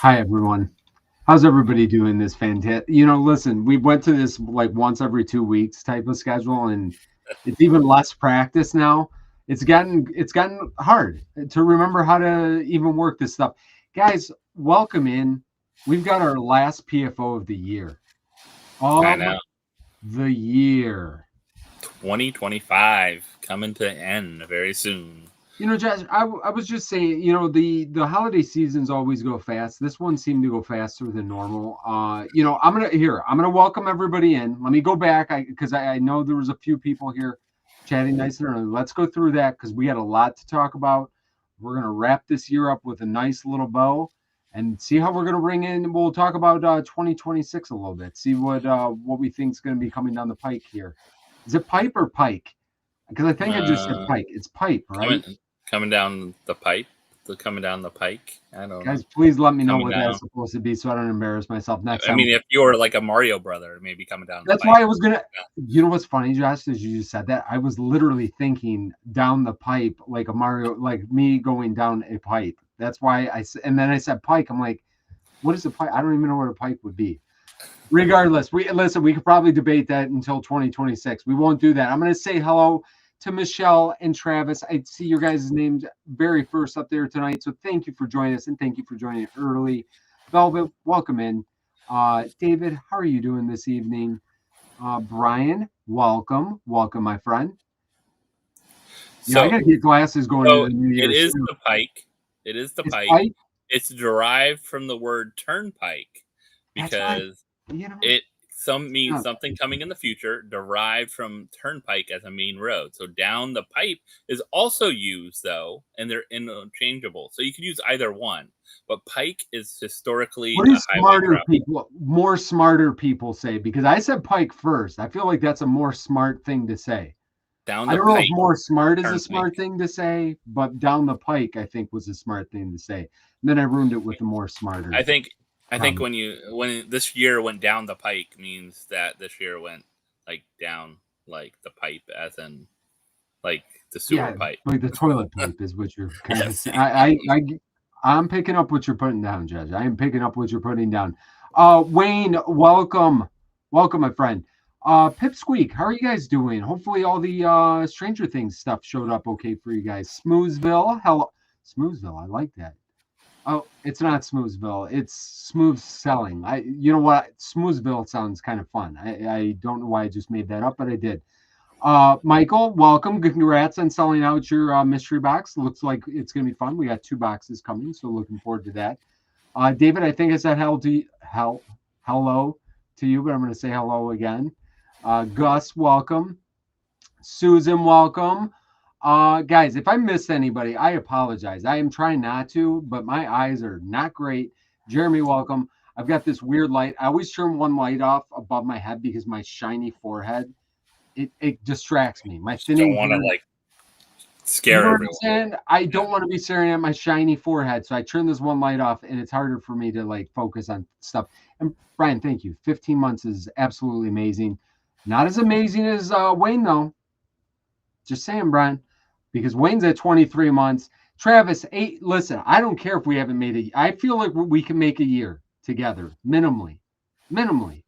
Hi, everyone. How's everybody doing this fantastic? Listen, we went to this like once every 2 weeks type of schedule, and it's even less practice now. It's gotten hard to remember how to even work this stuff. Guys, welcome in. We've got our last PFO of the year. I Of know. the year. 2025 coming to end very soon. Josh, I was just saying, the holiday seasons always go fast. This one seemed to go faster than normal. I'm gonna welcome everybody in. Let me go back, because I know there was a few people here chatting nice and early. Let's go through that because we got a lot to talk about. We're gonna wrap this year up with a nice little bow and see how we're gonna bring in. We'll talk about 2026 a little bit. See what we think is gonna be coming down the pike here. Is it pipe or pike? Because I think I just said Uh, pike. It's pipe, right? coming down the pipe. Coming down the pike. I don't know. Guys, please let me know Coming what down. that's supposed to be so I don't embarrass myself next I time. mean, if you were like a Mario brother, maybe coming down the That's pipe. why I was gonna. You know what's funny, Josh? Is you just said that. I was literally thinking down the pipe like a Mario, like me going down a pipe. That's why and then I said pike. I'm like, what is a pike? I don't even know what a pike would be. Regardless, we could probably debate that until 2026. We won't do that. I'm gonna say hello to Michelle and Travis. I see your guys' names very first up there tonight. So thank you for joining us and thank you for joining early. Velvet, welcome in. David, how are you doing this evening? Brian, welcome. Welcome, my friend. Yeah, I So, gotta get glasses going so into the new it year is soon. the pike. It is the It's pike. pike. It's derived from the word turnpike That's right. because You know, it means no, something coming in the future derived from turnpike as a main road. So down the pipe is also used though, and they're interchangeable. So you could use either one. But pike is historically what do a highway smarter travel. people, more smarter people say? Because I said pike first. I feel like that's a more smart thing to say. Down I the don't know if pike, more smart is a smart turnpike. thing to say, but down the pike, I think was a smart thing to say. And then I ruined it with the more I smarter think I think comment. when this year went down the pike means that this year went like down like the pipe as in like the sewer Yeah, pipe. like the toilet pipe is what you're kind of Yes. saying. I'm picking up what you're putting down, Judge. I am picking up what you're putting down. Wayne, welcome, welcome, my friend. Pipsqueak, how are you guys doing? Hopefully, all the Stranger Things stuff showed up okay for you guys. Smoothville, hello, Smoothville. I like that. Oh, it's not Smoothville. It's smooth selling. You know what? Smoothville sounds kind of fun. I don't know why I just made that up, but I did. Michael, welcome. Congrats on selling out your mystery box. Looks like it's going to be fun. We got 2 boxes coming, so looking forward to that. David, I think I said hello to you, but I'm going to say hello again. Gus, welcome. Susan, welcome. Guys, if I missed anybody, I apologize. I am trying not to, but my eyes are not great. Jeremy, welcome. I've got this weird light. I always turn one light off above my head because my shiny forehead it distracts me. My Just don't thinning want to hair. like You scare know what I'm everyone. saying? I Yeah. don't want to be staring at my shiny forehead, so I turn this one light off, and it's harder for me to like focus on stuff. And Brian, thank you. 15 months is absolutely amazing. Not as amazing as Wayne though. Just saying, Brian, because Wayne's at 23 months. Travis, 8. Listen, I don't care if we haven't made it. I feel like we can make a year together, minimally. Minimally.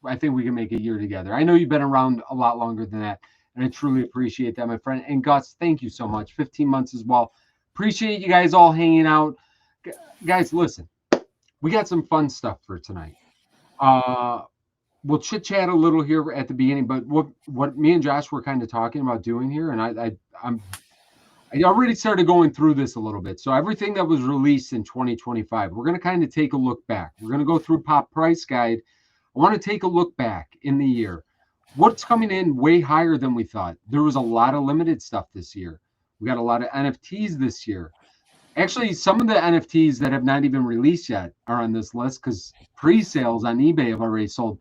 I think we can make a year together. I know you've been around a lot longer than that, and I truly appreciate that, my friend. And Gus, thank you so much. 15 months as well. Appreciate you guys all hanging out. Guys, listen, we got some fun stuff for tonight. Uh, we'll chit chat a little here at the beginning, but what me and Josh were kind of talking about doing here, and I already started going through this a little bit. So everything that was released in 2025, we're going to kind of take a look back. We're going to go through Pop Price Guide. I want to take a look back in the year. What's coming in way higher than we thought? There was a lot of limited stuff this year. We got a lot of NFTs this year. Actually, some of the NFTs that have not even released yet are on this list because pre-sales on eBay have already sold.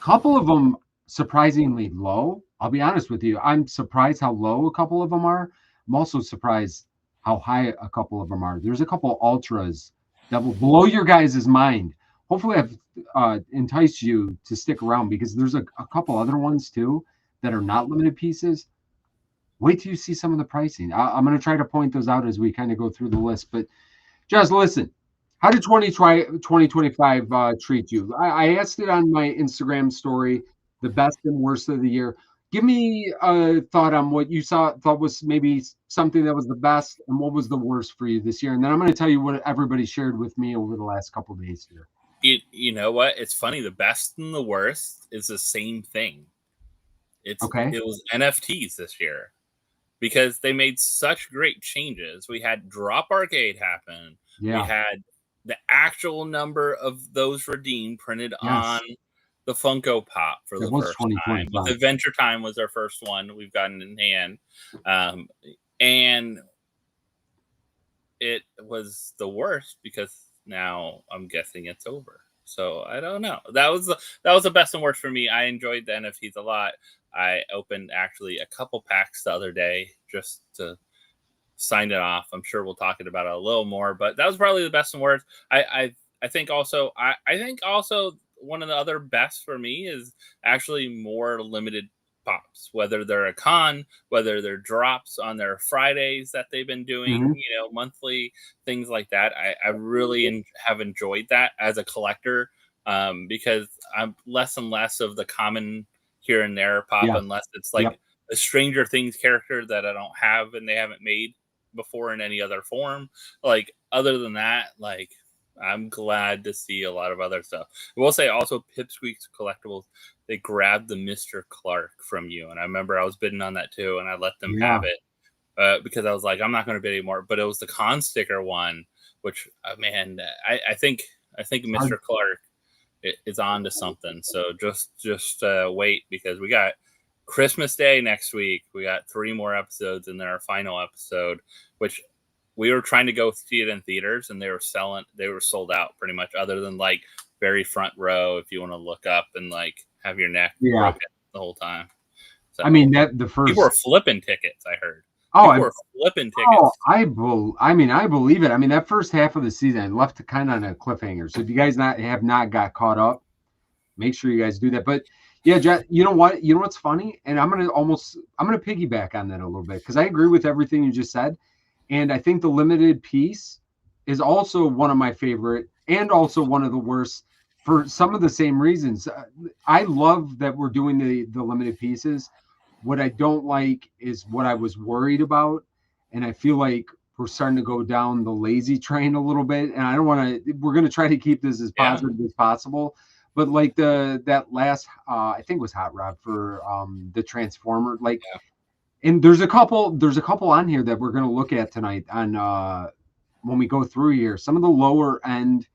A couple of them surprisingly low. I'll be honest with you. I'm surprised how low a couple of them are. I'm also surprised how high a couple of them are. There's a couple ultras that will blow your guys' mind. Hopefully, I've enticed you to stick around because there's a couple other ones too that are not limited pieces. Wait till you see some of the pricing. I'm going to try to point those out as we kind of go through the list. But just listen, How did 2025 treat you? I asked it on my Instagram story, the best and worst of the year. Give me a thought on what you thought was maybe something that was the best and what was the worst for you this year. And then I'm going to tell you what everybody shared with me over the last couple of days here. You know what? It's funny. The best and the worst is the same thing. It was NFTs this year because they made such great changes. We had Drop Arcade happen. Yeah. We had the actual number of those redeemed printed on the Funko Pop for the first time. With Adventure Time was our first one we've gotten in hand. And it was the worst because now I'm guessing it's over. So I don't know. That was the best and worst for me. I enjoyed the NFTs a lot. I opened actually a couple packs the other day just to sign it off. I'm sure we'll talk about it a little more, but that was probably the best and worst. I think also one of the other best for me is actually more limited pops, whether they're a con, whether they're drops on their Fridays that they've been doing, monthly things like that. I really have enjoyed that as a collector because I'm less and less of the common here and there pop unless it's like a Stranger Things character that I don't have and they haven't made before in any other form. Like other than that, like I'm glad to see a lot of other stuff. I will say also Pipsqueak's Collectibles, they grabbed the Mr. Clark from you. And I remember I was bidding on that too. And I let them have it because I was like, I'm not going to bid anymore. But it was the con sticker one, which man, I think Mr. Clark is on to something. So just wait because we got Christmas Day next week. We got 3 more episodes and then our final episode, which we were trying to go see it in theaters and they were sold out pretty much other than like very front row if you want to look up and like have your neck broken the whole time. So, I mean, the first people were flipping tickets, I heard. People were flipping tickets. I believe it. I mean, that first half of the season left kind of on a cliffhanger. So if you guys have not got caught up, make sure you guys do that. But yeah, Jet, you know what? You know what's funny? And I'm gonna piggyback on that a little bit because I agree with everything you just said. And I think the limited piece is also one of my favorite and also one of the worst for some of the same reasons. I love that we're doing the limited pieces. What I don't like is what I was worried about. And I feel like we're starting to go down the lazy train a little bit. And I don't want to, we're going to try to keep this as positive as possible. But like that last, I think it was Hot Rod for the Transformer, like, and there's a couple on here that we're going to look at tonight on when we go through here. Some of the lower end,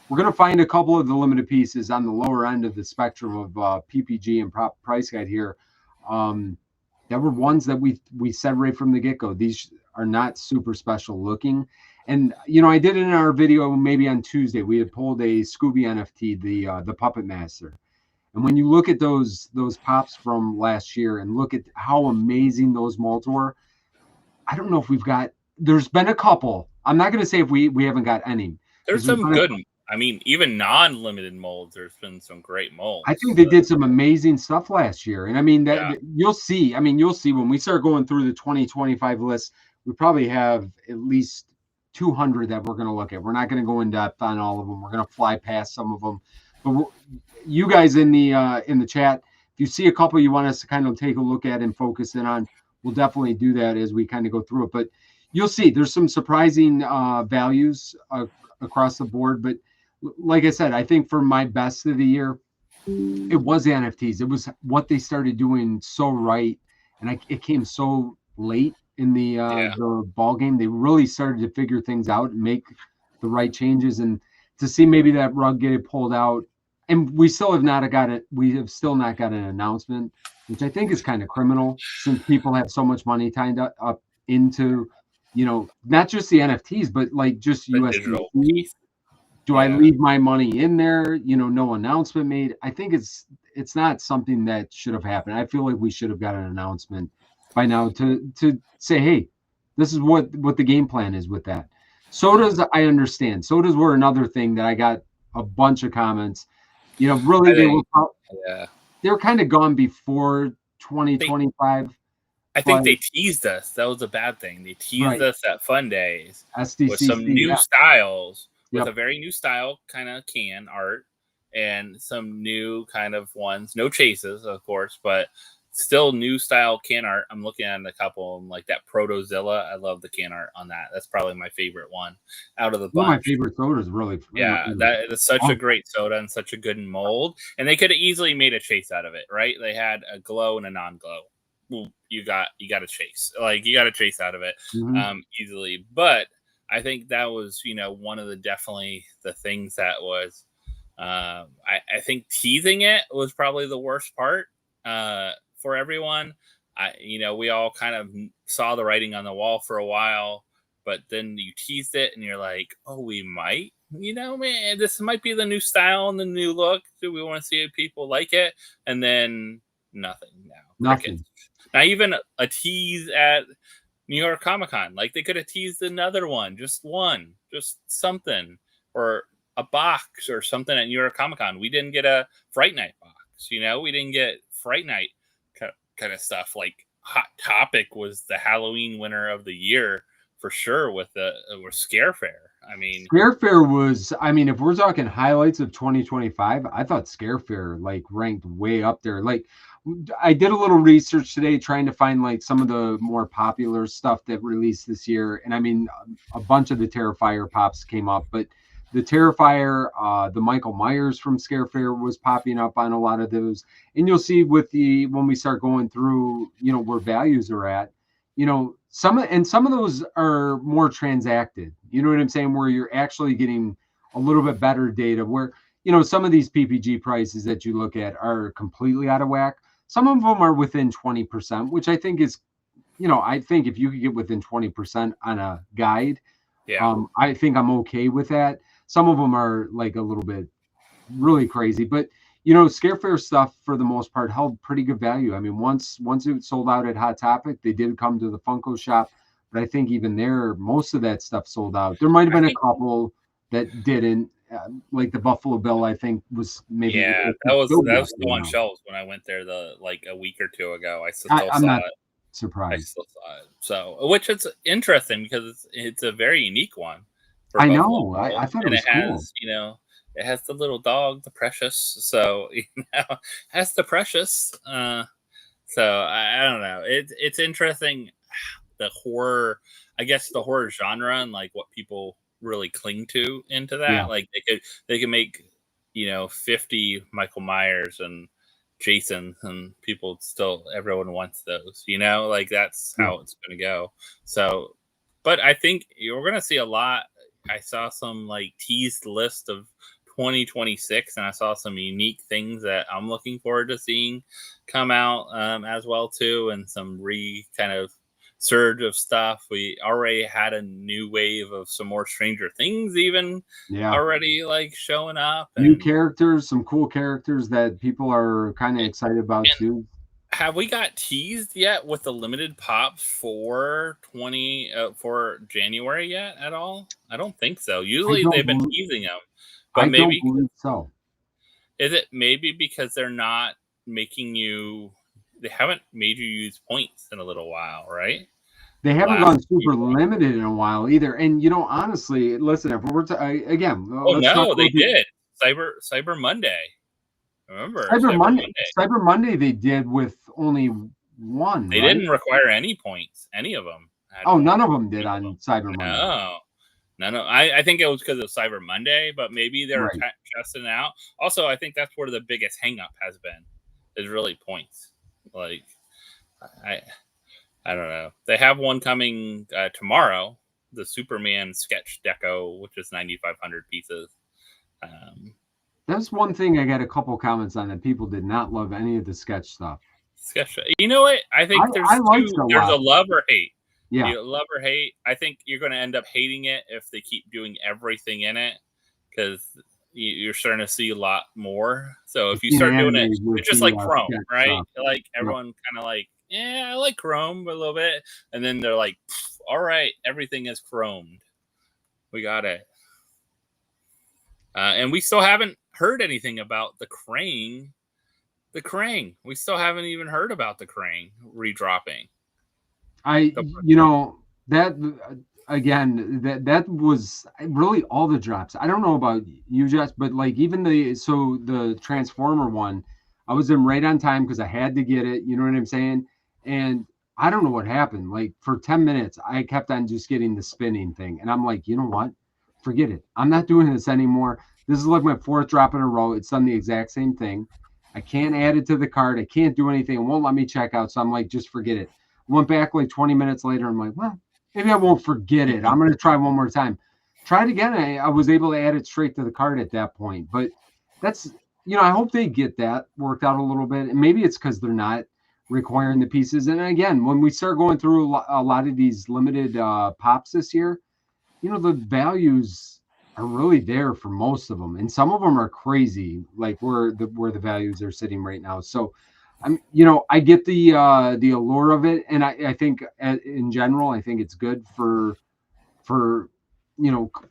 we're going to find a couple of the limited pieces on the lower end of the spectrum of PPG and prop price guide here. That were ones that we said right from the get-go. These are not super special looking. And, I did it in our video maybe on Tuesday. We had pulled a Scooby NFT, the Puppet Master. And when you look at those pops from last year and look at how amazing those molds were, I don't know if there's been a couple. I'm not going to say if we haven't got any. There's some good, I mean, even non-limited molds, there's been some great molds. I think they did some amazing stuff last year. And I mean, you'll see when we start going through the 2025 list, we probably have at least 200 that we're going to look at. We're not going to go in depth on all of them. We're going to fly past some of them. But you guys in the chat, if you see a couple you want us to kind of take a look at and focus in on, we'll definitely do that as we kind of go through it. But you'll see there's some surprising values across the board. But like I said, I think for my best of the year, it was the NFTs. It was what they started doing so right, and it came so late in the ball game. They really started to figure things out and make the right changes, and to see maybe that rug get pulled out. And we still have not got it. We have still not got an announcement, which I think is kind of criminal since people have so much money tied up into, not just the NFTs, but like just USDC. Do I leave my money in there? No announcement made. I think it's not something that should have happened. I feel like we should have got an announcement by now to say, hey, this is what the game plan is with that. Sodas, I understand. Sodas were another thing that I got a bunch of comments. Really, they were kind of gone before 2025. I think they teased us. That was a bad thing. They teased us at Fun Days SDCC, with some new styles. with a very new style kind of can art and some new kind of ones. No chases, of course, but still new style can art. I'm looking at a couple of them, like that Protozilla. I love the can art on that. That's probably my favorite one out of the bunch. One of my favorite sodas, really. Yeah, that is such a great soda and such a good mold. And they could have easily made a chase out of it, right? They had a glow and a non-glow. Well, you got a chase. Like, you got a chase out of it easily. But I think that was, one of the definitely the things that was I think teasing it was probably the worst part for everyone. We all kind of saw the writing on the wall for a while, but then you teased it and you're like, oh, we might, man, this might be the new style and the new look. Do we want to see if people like it? And then nothing now. Nothing. Crickets. Not even a tease at New York Comic Con. Like, they could have teased another one, just something, or a box or something at New York Comic Con. We didn't get a Fright Night box, we didn't get Fright Night kind of stuff. Like, Hot Topic was the Halloween winner of the year for sure with Scare Fair. I mean, Scare Fair was, if we're talking highlights of 2025, I thought Scare Fair ranked way up there. Like, I did a little research today trying to find some of the more popular stuff that released this year. And a bunch of the Terrifier pops came up, but the Terrifier, the Michael Myers from Scare Fair was popping up on a lot of those. And you'll see when we start going through, where values are at, some of those are more transacted. You know what I'm saying? Where you're actually getting a little bit better data where, some of these PPG prices that you look at are completely out of whack. Some of them are within 20%, which I think is, I think if you could get within 20% on a guide, I think I'm okay with that. Some of them are a little bit really crazy, but Scare Fair stuff for the most part held pretty good value. Once it sold out at Hot Topic, they did come to the Funko shop, but I think even there, most of that stuff sold out. There might have been a couple that didn't. Like the Buffalo Bill, I think was maybe. Yeah, that was still on shelves when I went there a week or two ago. I'm not it. Surprised. I still saw it. So, which is interesting because it's a very unique one. I know. I thought it was cool. It has the little dog, the Precious. So has the Precious. So I don't know. It's interesting. The horror, I guess, the horror genre and what people really cling to into that. Yeah. Like they could make 50 Michael Myers and Jason, and everyone wants those. That's how it's gonna go. So, but I think you're gonna see a lot. I saw some teased list of 2026, and I saw some unique things that I'm looking forward to seeing come out as well too, and some kind of surge of stuff. We already had a new wave of some more Stranger Things even already showing up. New characters, some cool characters that people are kind of excited about too. Have we got teased yet with the limited pops for for January yet at all? I don't think so. Usually they've been teasing them, but maybe don't believe so. Is it maybe because they're not making you? They haven't made you use points in a little while, right? They haven't gone super limited in a while either. And honestly, listen, if we're again, oh no, they did Cyber Monday. Remember Cyber Monday they did with only one. They didn't require any points. Any of them. None of them did on Cyber Monday. No. I think it was because of Cyber Monday, but maybe they're testing it out. Also, I think that's where the biggest hang up has been, is really points. I don't know. They have one coming tomorrow, the Superman sketch deco, which is 9,500 pieces. That's one thing I got a couple comments on, that people did not love any of the sketch stuff. You know what? I think there's a love or hate. Yeah. You love or hate. I think you're going to end up hating it if they keep doing everything in it, because you're starting to see a lot more. So if you start doing it, it's just like Chrome, right? Everyone kind of I like Chrome a little bit. And then they're like, all right, everything is chromed. We got it. And we still haven't heard anything about the Krang. The Krang. We still haven't even heard about the Krang redropping. that again, that was really all the drops. I don't know about you, Jess, but like even the Transformer one, I was in right on time because I had to get it. You know what I'm saying? And I don't know what happened. Like for 10 minutes, I kept on just getting the spinning thing, and I'm like, you know what? Forget it. I'm not doing this anymore. This is like my fourth drop in a row. It's done the exact same thing. I can't add it to the card. I can't do anything. It won't let me check out. So I'm like, just forget it. I went back like 20 minutes later. I'm like, well, maybe I won't forget it. I'm going to try one more time. Tried again. I was able to add it straight to the card at that point. But that's, I hope they get that worked out a little bit. And maybe it's because they're not requiring the pieces. And again, when we start going through a lot of these limited pops this year, the values are really there for most of them. And some of them are crazy, like where the values are sitting right now. So I get the allure of it, and I think in general, I think it's good for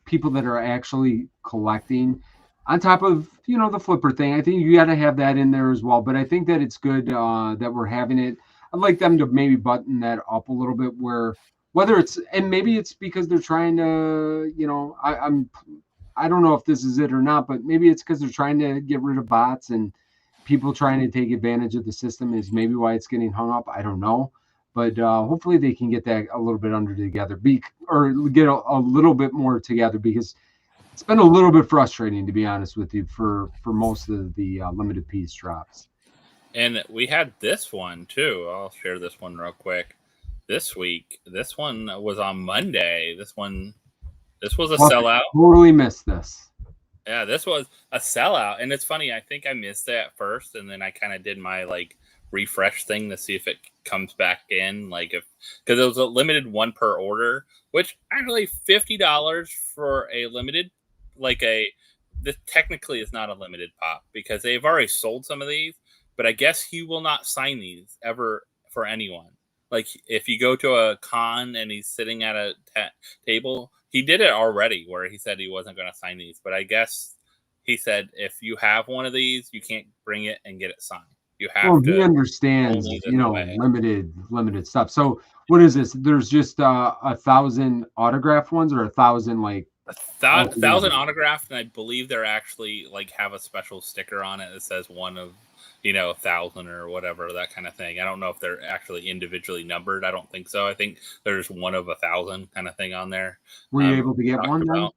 people that are actually collecting. On top of the flipper thing, I think you got to have that in there as well. But I think that it's good that we're having it. I'd like them to maybe button that up a little bit, where whether it's and maybe it's because they're trying to, I don't know if this is it or not, but maybe it's because they're trying to get rid of bots and people trying to take advantage of the system is maybe why it's getting hung up. I don't know. But hopefully they can get that a little bit under together, or get a little bit more together, because it's been a little bit frustrating, to be honest with you, for most of the limited piece drops. And we had this one too. I'll share this one real quick. This week, this one was on Monday. This was a sellout. Totally missed this. Yeah, this was a sellout, and it's funny. I think I missed it at first, and then I kind of did my refresh thing to see if it comes back in, because it was a limited one per order, which actually $50 for a limited, this technically is not a limited pop because they've already sold some of these, but I guess he will not sign these ever for anyone. Like if you go to a con and he's sitting at a table. He did it already where he said he wasn't going to sign these, but I guess he said if you have one of these, you can't bring it and get it signed. You have to. He understands, limited stuff. So what is this? There's just 1,000 autograph ones, or 1,000 1,000 autographed, and I believe they're actually have a special sticker on it that says one of 1,000 or whatever, that kind of thing. I don't know if they're actually individually numbered. I don't think so. I think there's one of 1,000 kind of thing on there. Were you able to get one?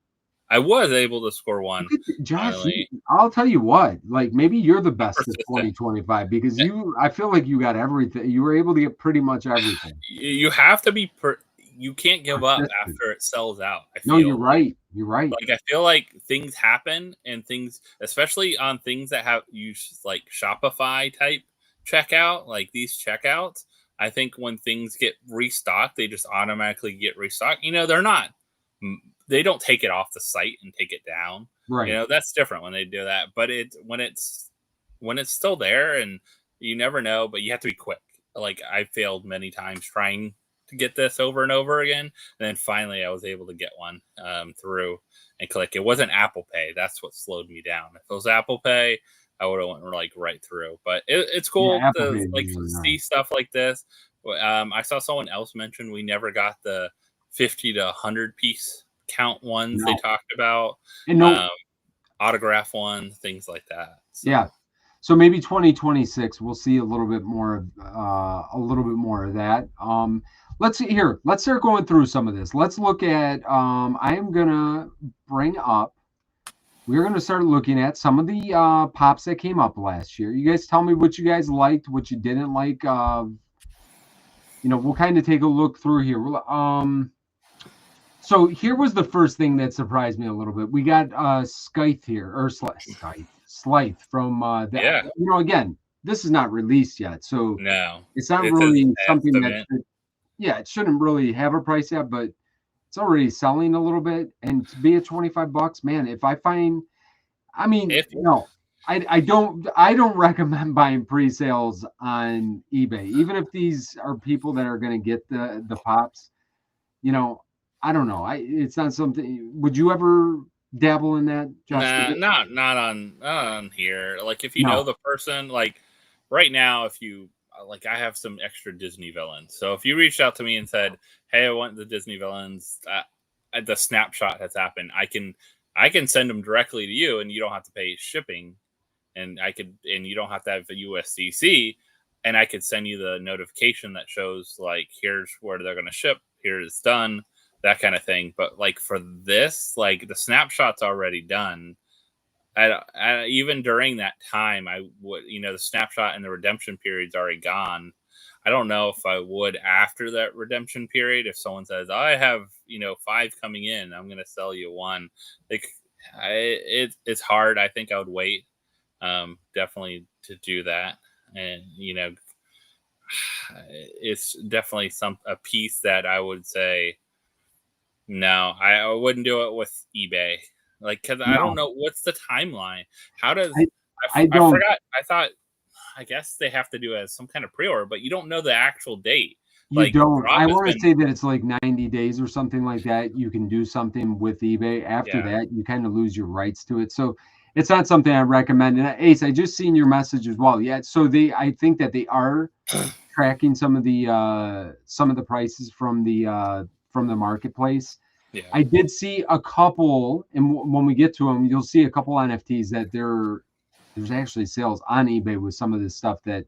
I was able to score one. Josh, I'll tell you what, maybe you're the best of 2025 because I feel like you got everything. You were able to get pretty much everything. You have to be you can't give up after it sells out. No, you're right. You're right. I feel like things happen, and things, especially on things that have used Shopify type checkout, like these checkouts. I think when things get restocked, they just automatically get restocked. They don't take it off the site and take it down. Right. That's different when they do that. But when it's still there, and you never know, but you have to be quick. I failed many times trying to get this over and over again, and then finally I was able to get one through and click. It wasn't Apple Pay. That's what slowed me down. If it was Apple Pay, I would have went right through. But it's cool to see stuff like this. I saw someone else mention we never got the 50 to 100 piece count ones they talked about, and autograph ones, things like that. So. Yeah. So maybe 2026 we'll see a little bit more of that. Let's see here. Let's start going through some of this. Let's look at. I am gonna bring up. We're gonna start looking at some of the pops that came up last year. You guys tell me what you guys liked, what you didn't like. We'll kind of take a look through here. So here was the first thing that surprised me a little bit. We got Scythe here, or Scythe from again, this is not released yet, so no, it's not really something that it shouldn't really have a price yet, but it's already selling a little bit. And to be at $25, man, if I find, I don't recommend buying pre-sales on eBay, even if these are people that are going to get the pops. I don't know. It's not something. Would you ever dabble in that, Josh? Nah, not on here. If you know the person, right now, if you like I have some extra Disney villains. So if you reached out to me and said, "Hey, I want the Disney villains," the snapshot has happened. I can send them directly to you, and you don't have to pay shipping, and you don't have to have the USDC, and I could send you the notification that shows like here's where they're going to ship, here it's done, that kind of thing. But like for this, like the snapshot's already done. Even during that time, I would, the snapshot and the redemption period's already gone. I don't know if I would after that redemption period. If someone says, I have, 5 coming in, I'm going to sell you 1. Like, it's hard. I think I would wait, definitely to do that. And, it's definitely a piece that I would say, no, I wouldn't do it with eBay. Like, because I don't know what's the timeline. How does I forgot? I guess they have to do it as some kind of pre-order, but you don't know the actual date. You don't. I want to say that it's like 90 days or something like that. You can do something with eBay. After that, you kind of lose your rights to it. So it's not something I recommend. And Ace, I just seen your message as well. Yeah. So I think that they are tracking some of the prices from the marketplace. Yeah. I did see a couple, and when we get to them, you'll see a couple NFTs that there's actually sales on eBay with some of this stuff that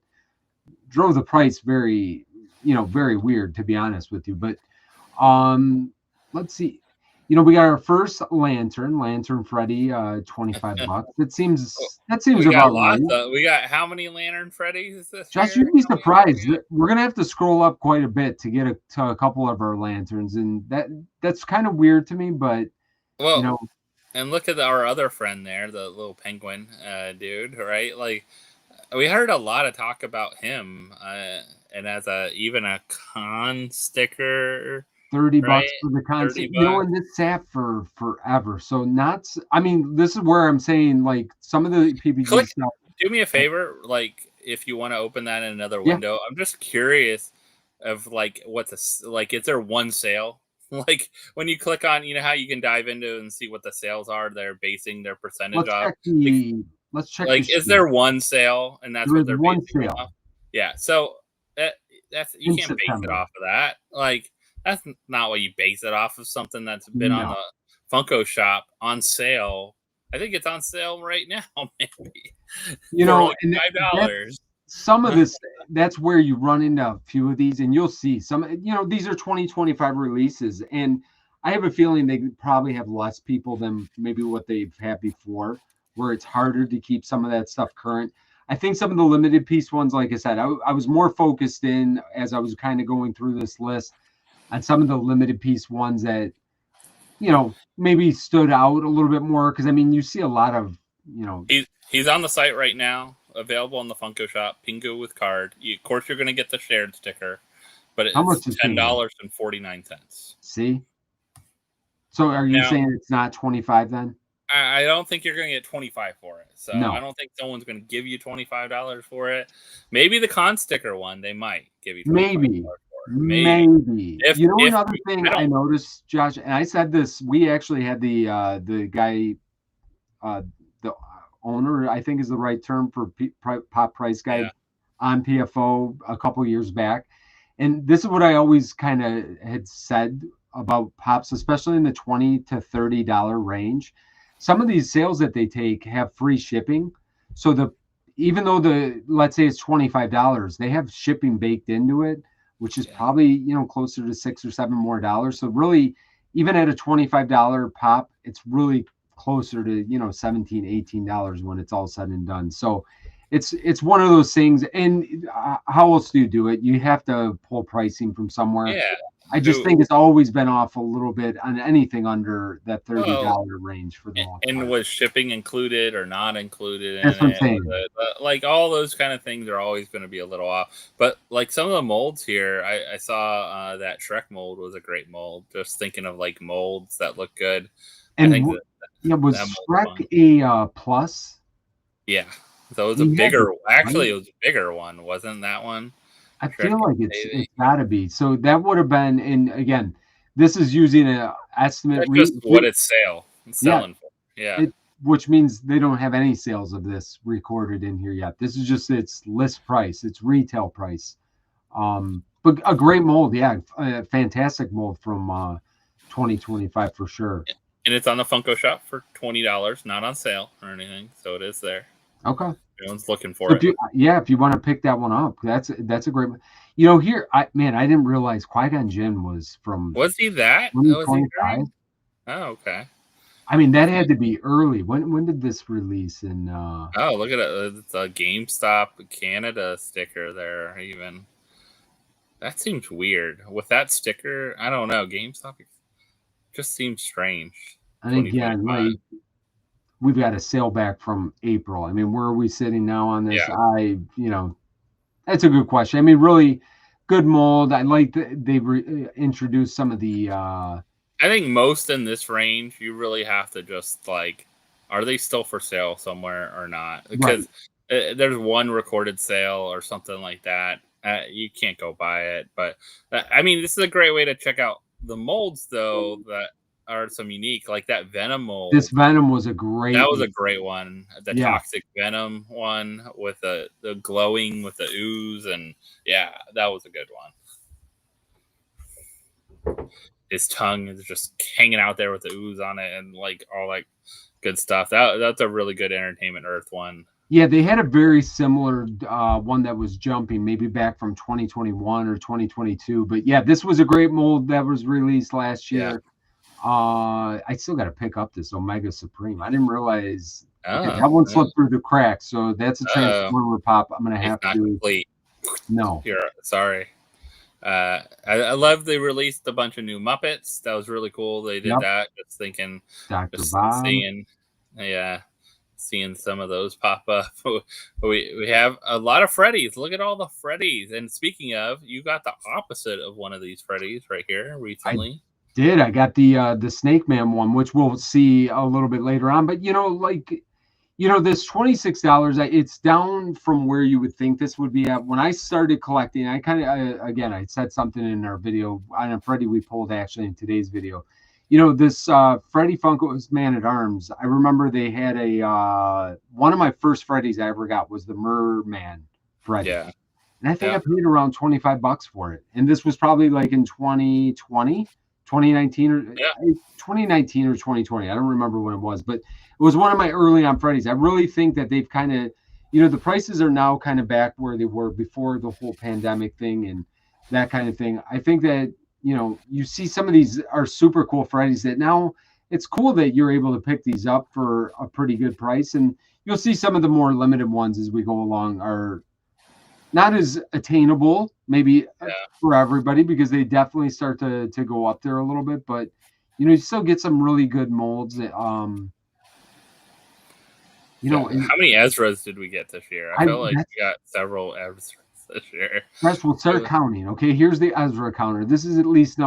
drove the price very, very weird, to be honest with you. But let's see. We got our first Lantern Freddy, $25. That seems about right. We got how many Lantern Freddys this Josh, you'd be surprised. We're gonna have to scroll up quite a bit to get to a couple of our lanterns, and that's kind of weird to me. But and look at our other friend there, the little penguin dude, right? Like we heard a lot of talk about him, and as even a con sticker. $30 for the concept, and this sat for forever. So this is where I'm saying, like, some of the PPG stuff. Do me a favor, like, if you want to open that in another window, I'm just curious of like is there one sale? Like when you click on, how you can dive into and see what the sales are, they're basing their percentage off. Let's check. Like, is there one sale, and that's what they're basing it off? Yeah. So that's you can't base it off of that. Like. That's not what you base it off of. Something that's been on the Funko Shop on sale. I think it's on sale right now, maybe. Like $5. Some of this, that's where you run into a few of these, and you'll see some. These are 2025 releases, and I have a feeling they probably have less people than maybe what they've had before, where it's harder to keep some of that stuff current. I think some of the limited piece ones, like I said, I was more focused in as I was kind of going through this list. On some of the limited piece ones that, maybe stood out a little bit more. Because, you see a lot of, He's on the site right now, available on the Funko Shop, Pingu with card. Of course, you're going to get the shared sticker, but it's $10.49. See? So are you saying it's not 25 then? I don't think you're going to get 25 for it. So no. I don't think someone's going to give you $25 for it. Maybe the con sticker one, they might give you $25 for it. Maybe. Another thing I noticed, Josh, and I said this, we actually had the guy, the owner, I think is the right term for Pop Price Guide on PFO a couple years back. And this is what I always kind of had said about Pops, especially in the $20 to $30 range. Some of these sales that they take have free shipping. So even though let's say it's $25, they have shipping baked into it, which is probably, closer to $6 or $7 more. So really, even at a $25 pop, it's really closer to, $17, $18 when it's all said and done. So it's one of those things. And how else do you do it? You have to pull pricing from somewhere. Yeah. I just think it's always been off a little bit on anything under that $30 range for the most part. And was shipping included or not included? That's what I'm saying. Like all those kind of things are always going to be a little off. But like some of the molds here, I saw that Shrek mold was a great mold. Just thinking of like molds that look good. And I think was Shrek a plus? Yeah. So it was a bigger. Actually, it was a bigger one, wasn't that one? I feel like it's got to be. So that would have been, and again, this is using an estimate. That's just what it's selling for. Yeah. which means they don't have any sales of this recorded in here yet. This is just its list price, its retail price. But a great mold, yeah, a fantastic mold from 2025 for sure. And it's on the Funko Shop for $20, not on sale or anything, so it is there. Okay. Everyone's looking for it. If you want to pick that one up, that's a great. You know, here, I didn't realize Qui-Gon Jinn was from. Was he that? Was he 25? Oh, okay. I mean, that had to be early. When did this release? In oh, look at it. It's a GameStop Canada sticker there. Even that seems weird with that sticker. I don't know. GameStop just seems strange. And again, like, we've got a sale back from April. I mean, where are we sitting now on this? Yeah. That's a good question. I mean, really good mold. I like that they've introduced some of the. I think most in this range, you really have to just like, are they still for sale somewhere or not? Because there's one recorded sale or something like that. You can't go buy it. But I mean, this is a great way to check out the molds, though, that are some unique, like that Venom mold. This Venom was a great. That was a great one. The Toxic Venom one with the glowing with the ooze, and yeah, that was a good one. His tongue is just hanging out there with the ooze on it, and like all that good stuff. That's a really good Entertainment Earth one. Yeah, they had a very similar one that was jumping, maybe back from 2021 or 2022. But yeah, this was a great mold that was released last year. Yeah. I still got to pick up this Omega Supreme. I didn't realize that one slipped through the cracks. So that's a Transformer pop. I'm gonna have to. Complete. No, sorry. I love they released a bunch of new Muppets. That was really cool. They did that. Just thinking, Dr. Bob. Seeing some of those pop up. We have a lot of Freddies. Look at all the Freddies. And speaking of, you got the opposite of one of these Freddies right here recently. I got the Snake Man one, which we'll see a little bit later on. But this $26, it's down from where you would think this would be at. When I started collecting, I said something in our video on a Freddy we pulled actually in today's video. This Freddy Funko's Man at Arms. I remember they had one of my first Freddys I ever got was the Merman Freddy. Yeah. And I think I paid around $25 for it. And this was probably like in 2019 or 2020. I don't remember when it was, but it was one of my early on Freddy's. I really think that they've kind of, the prices are now kind of back where they were before the whole pandemic thing and that kind of thing. I think that, you see some of these are super cool Freddy's that now it's cool that you're able to pick these up for a pretty good price. And you'll see some of the more limited ones as we go along are not as attainable maybe for everybody because they definitely start to go up there a little bit, but you still get some really good molds that, how many Ezras did we get this year? I feel like we got several Ezras this year. Yes, we'll start counting. Okay, here's the Ezra counter. This is at least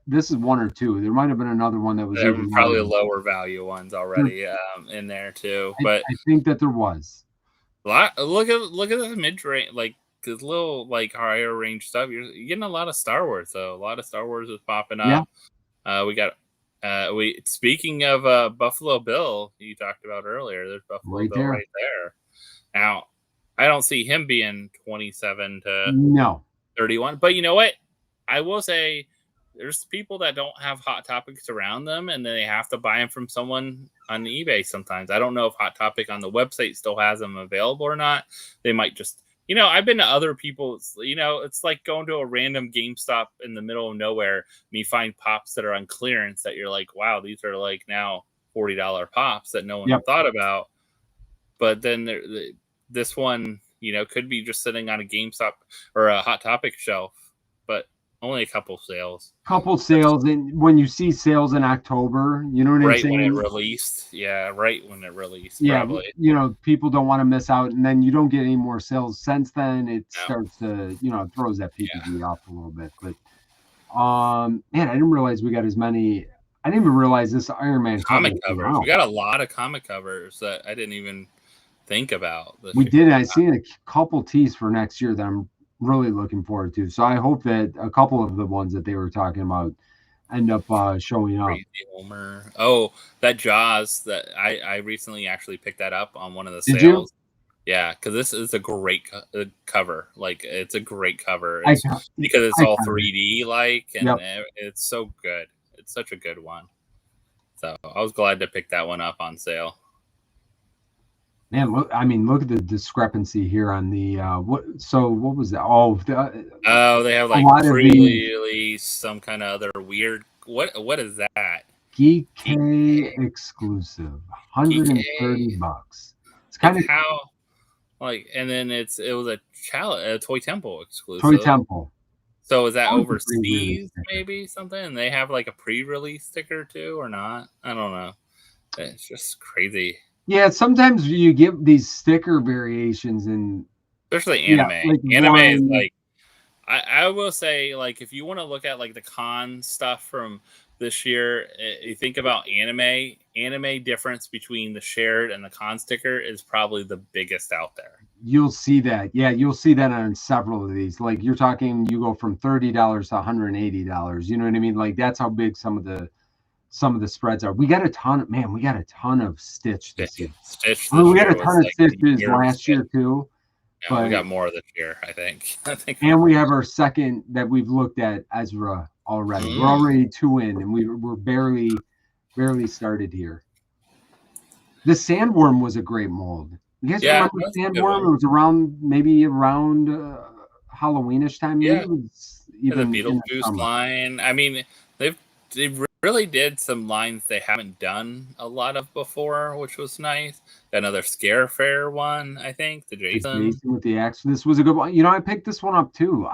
this is one or two. There might have been another one that was probably lower value ones already in there too. But I think that there was. Look at the mid range, like this little like higher range stuff. You're getting a lot of Star Wars though. A lot of Star Wars is popping up. We got speaking of Buffalo Bill, you talked about earlier. There's Buffalo Bill right there. Now, I don't see him being 27 to 31. But you know what? I will say there's people that don't have Hot Topics around them, and they have to buy them from someone on eBay sometimes. I don't know if Hot Topic on the website still has them available or not. They might just, I've been to other people's, it's like going to a random GameStop in the middle of nowhere, and you find pops that are on clearance that you're like, wow, these are like now $40 pops that no one thought about. But then this one, could be just sitting on a GameStop or a Hot Topic shelf, but only a couple sales. And when you see sales in October, you know what I'm saying? Right when it released. Probably. People don't want to miss out, and then you don't get any more sales since then. It starts to, it throws that PPG off a little bit. But, man, I didn't realize we got as many. I didn't even realize this Iron Man comic covers. We got a lot of comic covers that I didn't even think about. We did. I seen a couple tees for next year that I'm really looking forward to. So I hope that a couple of the ones that they were talking about end up showing up. Crazy Homer. Oh, that Jaws that I recently actually picked that up on one of the Did you? sales. Yeah, because this is a great cover. Like, it's a great cover. I It's because it's all icon. 3D like, and Yep. it's so good. It's such a good one. So I was glad to pick that one up on sale. Man, look, I mean, look at the discrepancy here on the what. So what was that? Oh, Oh, they have a like lot of these pre-release, some kind of other weird. What is that? Geek Geek K exclusive, Geek 130 A. bucks. It's Like kind of how? Like, and then it was a Toy Temple Toy exclusive. Temple. So is that That was a pre-release overseas? sticker. Maybe something. And they have like a pre-release sticker too, or not? I don't know. It's just crazy. Yeah, sometimes you get these sticker variations, and Especially yeah, anime. like Anime is one. like, I will say, like, if you want to look at like the con stuff from this year, you think about anime difference between the shared and the con sticker is probably the biggest out there. You'll see that. Yeah, you'll see that on several of these. Like you're talking, you go from $30 to $180. You know what I mean? Like that's how big some of the spreads are. We got a ton of man. We got a ton of Stitch this year. Stitch I mean, this we got year a was ton of like Stitches year last Stitch. year too. Yeah, we But got more this year, I think. and we have our second that we've looked at Ezra already. We're already 2 in, and we're barely started here. The Sandworm was a great mold. You guys Yeah, remember that's a good Sandworm? one. It was around Halloweenish time. Maybe Yeah, it was the even in the Beetlejuice summer. line. I mean, they really did some lines they haven't done a lot of before, which was nice. Another Scare Fair one, I think, the The Jason. Jason with the axe. This was a good one. I picked this one up too.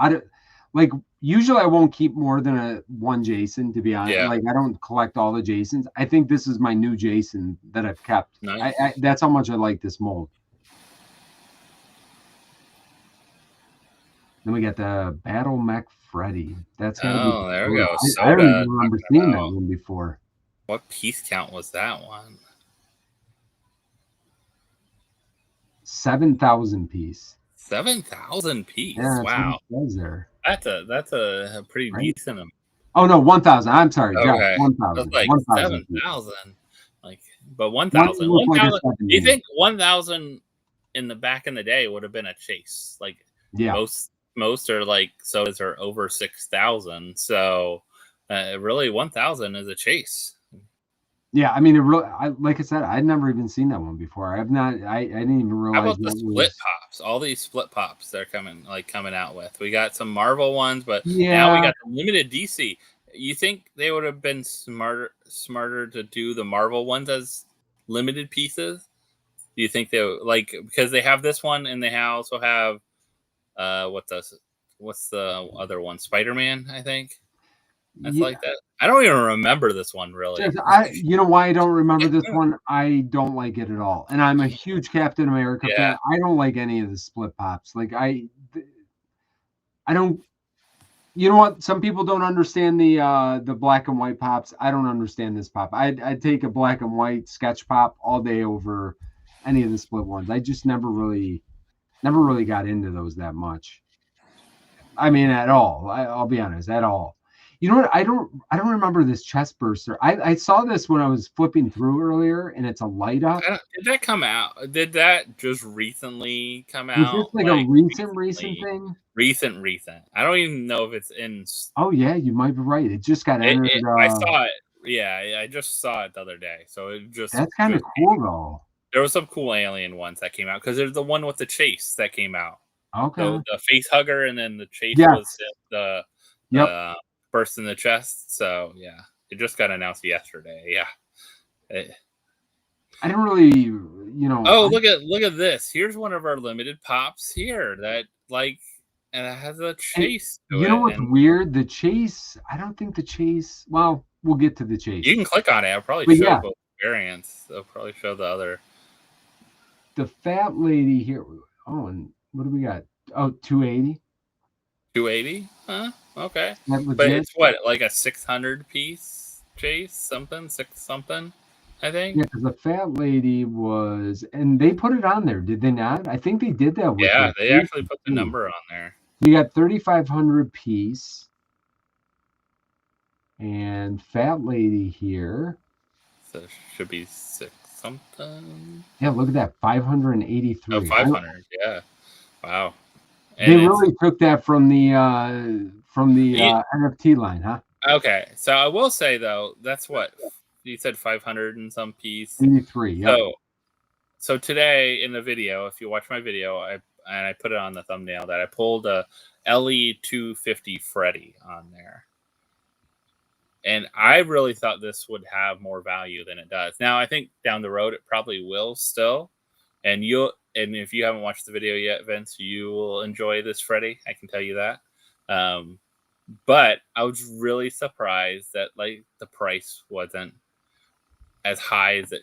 Like usually I won't keep more than one Jason, to be honest. Yeah, Like I don't collect all the Jasons. I think this is my new Jason that I've kept. nice. That's how much I like this mold. Then we got the Battle Mech Freddy. That's got to be Oh, there we brutal. go. I don't even Soda remember talking seeing that about one before. what piece count was that one? 7,000 piece. 7,000 piece. Yeah, that's what Wow, it says there. that's a pretty Right? decent amount. Oh no, 1,000. I'm sorry, Josh. Okay, I was 1,000. like 1,000 piece. 7,000. Like, but one One thousand, looks one like a thousand. 7 Do you unit. think 1,000 in the back in the day would have been a chase? Like, Yeah. most are like sodas are over 6,000. So really 1,000 is a chase. Yeah, I mean, like I said, I'd never even seen that one before. I've not. I didn't even How realize about the that split was. pops? All these split pops they're coming out with. We got some Marvel ones, but now we Yeah, got the limited DC. You think they would have been smarter to do the Marvel ones as limited pieces? Do you think they like, because they have this one and they also have what's the other one? Spider-Man, I think. That's yeah. like that. I don't even remember this one really. You know why I don't remember this one? I don't like it at all, and I'm a huge Captain America Yeah. fan. I don't like any of the split pops. Like I don't. You know what? Some people don't understand the black and white pops. I don't understand this pop. I'd take a black and white sketch pop all day over any of the split ones. I just never really got into those that much. I mean, at all. I'll be honest, at all. You know what? I don't remember this chest burster. I saw this when I was flipping through earlier, and it's a light up. Did that come out? Did that just recently come Was this out? like a Like recent thing? recent. I don't even know if it's in. Oh yeah, you might be right. It just got entered. I saw it. Yeah, I just saw it the other day. So it That's kind of cool though. there was some cool alien ones that came out, because there's the one with the chase that came out. Okay. The face hugger, and then the chase Yes. was the Yep. burst in the chest. So yeah, it just got announced yesterday. Yeah. I don't really, Oh, look at this. Here's one of our limited pops here that and it has a chase to you know it. what's weird? The chase. I don't think the chase. Well, we'll get to the chase. You can click on it. I'll probably show both variants. They'll probably show the other. The fat lady here. Oh, and what do we got? Oh, 280. 280? Huh? Okay. But it's what, like a 600 piece chase? Six something, I think. Yeah, because the fat lady was, and they put it on there, did they not? I think they did that with. Yeah, they actually put the number on there. You got 3,500 piece, And Fat Lady here. So it should be 6 something. Yeah, look at that, Oh, 583. 500. Yeah. Wow. They And it's really took that from the it, NFT line, huh? okay. So I will say though, that's what you said, 500 and some piece. 83. Yep. So today in the video, if you watch my video, I put it on the thumbnail that I pulled a LE 250 Freddy on there. And I really thought this would have more value than it does. Now I think down the road it probably will still. And if you haven't watched the video yet, Vince, you will enjoy this Freddy. I can tell you that. But I was really surprised that like the price wasn't as high as it.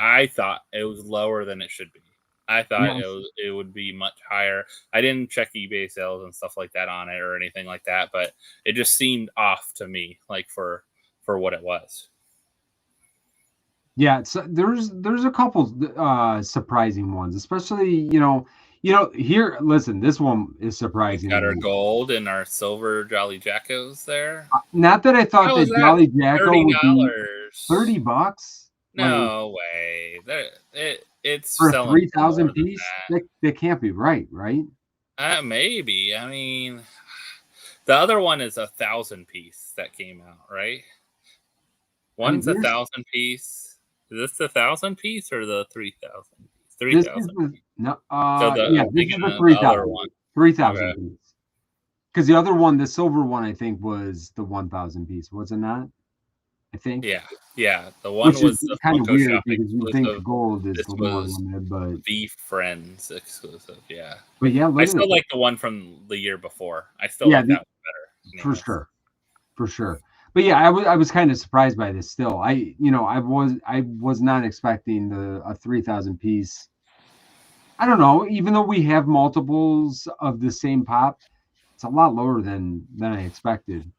I thought it was lower than it should be. I thought it would be much higher. I didn't check eBay sales and stuff like that on it or anything like that, but it just seemed off to me, like for what it was. Yeah, there's a couple surprising ones, especially here. Listen, this one is We surprising got to our me. gold and our silver Jolly Jackos there. Not that I thought How that was that Jolly Jacko would be $30? $30, like No way. It's for a selling for more 3,000 than piece. That can't be right, right? that. Maybe. I mean, the other one is 1,000 piece that came out, right? I mean, One's 1,000 piece. Is this the 1,000 piece or the 3,000 piece? this is 3,000. no, So yeah, I'm this is thinking the of the other one. 3,000 Okay. piece. Because the other one, the silver one, I think was the 1,000 piece, was it not? I think. Yeah. The one Which was is the kind of Funko weird Shop because you think exclusive. gold is This the more was limited, but the Friends exclusive. Yeah. but yeah, I look at still it. like the one from the year before. I still Yeah, like that one better. for Anyways. sure, for sure. But yeah, I was kind of surprised by this. Still, I was not expecting a 3,000 piece. I don't know. Even though we have multiples of the same pop, it's a lot lower than I expected.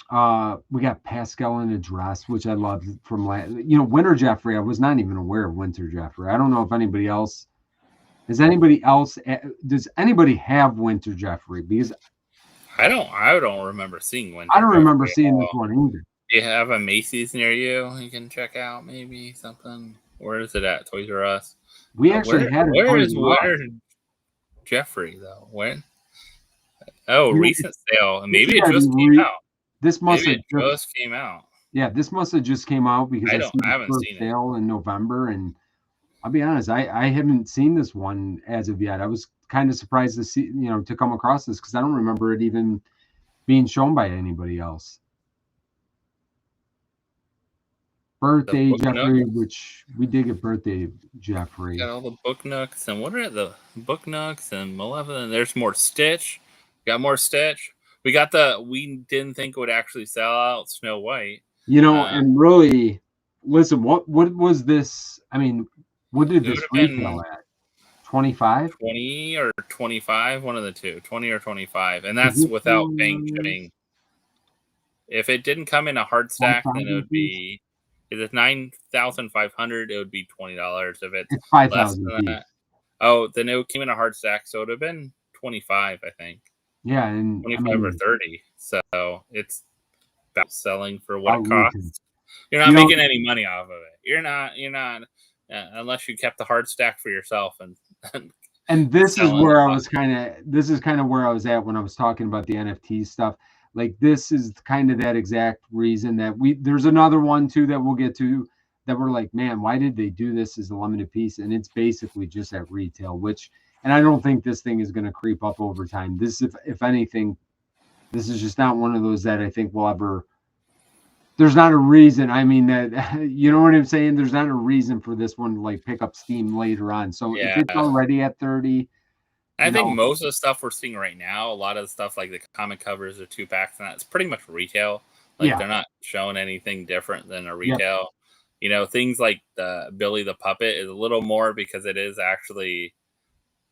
We got Pascal in a dress, which I loved from Winter Jeffrey. I was not even aware of Winter Jeffrey. I don't know if anybody else does anybody have Winter Jeffrey? Because I don't remember seeing Winter. I don't remember Jeffrey seeing this one either. Do you have a Macy's near you can check out? Maybe something. Where is it at? Toys R Us. We actually had it. Where is Winter Jeffrey though? When? Oh, recent sale. Maybe it just came out. This must Maybe it just came out. Yeah, this must have just came out because I haven't seen it. Sale in November, and I'll be honest, I haven't seen this one as of yet. I was kind of surprised to see, to come across this because I don't remember it even being shown by anybody else. Birthday Jeffrey, which we did get birthday Jeffrey. Got all the book nooks, and what are the book nooks and Malevolent? There's more Stitch. Got more Stitch. We got we didn't think it would actually sell out Snow White. And really, listen, what was this? I mean, what did this retail at? 25? 20 or 25, one of the two. 20 or 25, and that's without paying shipping. If it didn't come in a hard stack, then it would be. If it's 9,500, it would be $20. If it's 5,000. Oh, then it came in a hard stack, so it would have been 25, I think. Yeah, and 25 or 30. So it's about selling for what it costs. You're not making any money off of it. You're not unless you kept the hard stack for yourself and this is where I was kind of where I was at when I was talking about the NFT stuff. Like this is kind of that exact reason that there's another one too that we'll get to that we're like, man, why did they do this as a limited piece? And it's basically just at retail, and I don't think this thing is going to creep up over time. This, if anything, this is just not one of those that I think will ever. There's not a reason. I mean that you know what I'm saying. There's not a reason for this one to like pick up steam later on. So if it's already at 30. I think most of the stuff we're seeing right now, a lot of the stuff like the comic covers or 2-packs and that's pretty much retail. Like they're not showing anything different than a retail. Things like the Billy the Puppet is a little more because it is actually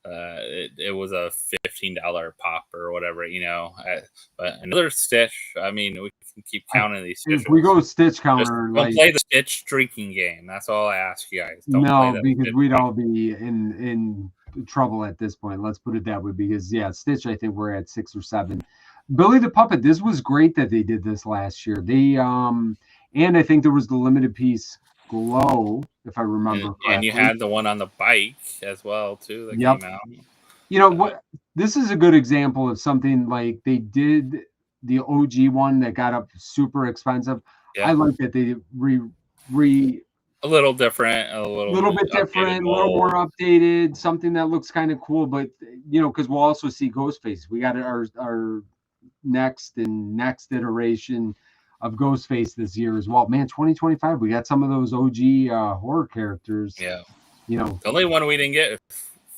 it was a $15 pop or whatever, but another Stitch. I mean, we can keep counting these Stitches. If we go Stitch counter, don't play the Stitch drinking game. That's all I ask you guys. Don't play that because we'd all be in trouble at this point. Let's put it that way. Because Stitch, I think we're at 6 or 7. Billy the Puppet. This was great that they did this last year. And I think there was the limited piece Glow, if I remember And you correctly. had the one on the bike as well too that Yep. came out. You know what? This is a good example of something like they did the OG one that got up super expensive. I Yeah, like that they re a little different, a little little bit updated different, a little more mold. updated, something that looks kind of cool. But because we'll also see Ghostface. We got our next iteration of Ghostface this year as well. Man, 2025, we got some of those OG horror characters. Yeah, You know, the only one we didn't get is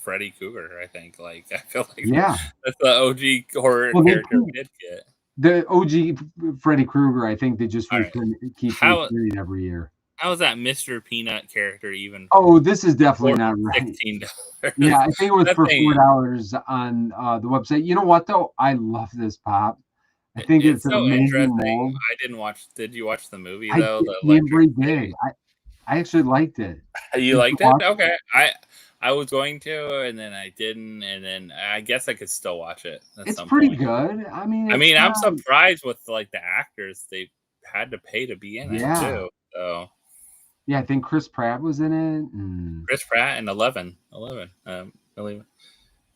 Freddy Krueger. I think. Like I feel like yeah. that's the OG horror Well, character we did get. the OG Freddy Krueger. I think they just All right, keep how reprinting every year. how is that Mr. Peanut character even Oh, this is definitely for not right. $16? Yeah, I think it was That for thing, $4 on the website. You know what though? I love this pop. I think it's it's an so amazing interesting. mold. I didn't watch. Did you watch the movie I though? did, The me and Electric Bree did. Baby. I actually liked it. You Did you liked it? watch? Okay. I was going to, and then I didn't, and then I guess I could still watch it at It's some pretty point. good. I mean, I it's mean, I'm not. surprised with like the actors they had to pay to be in it Yeah, too. So yeah. I think Chris Pratt was in it. And Chris Pratt and 11,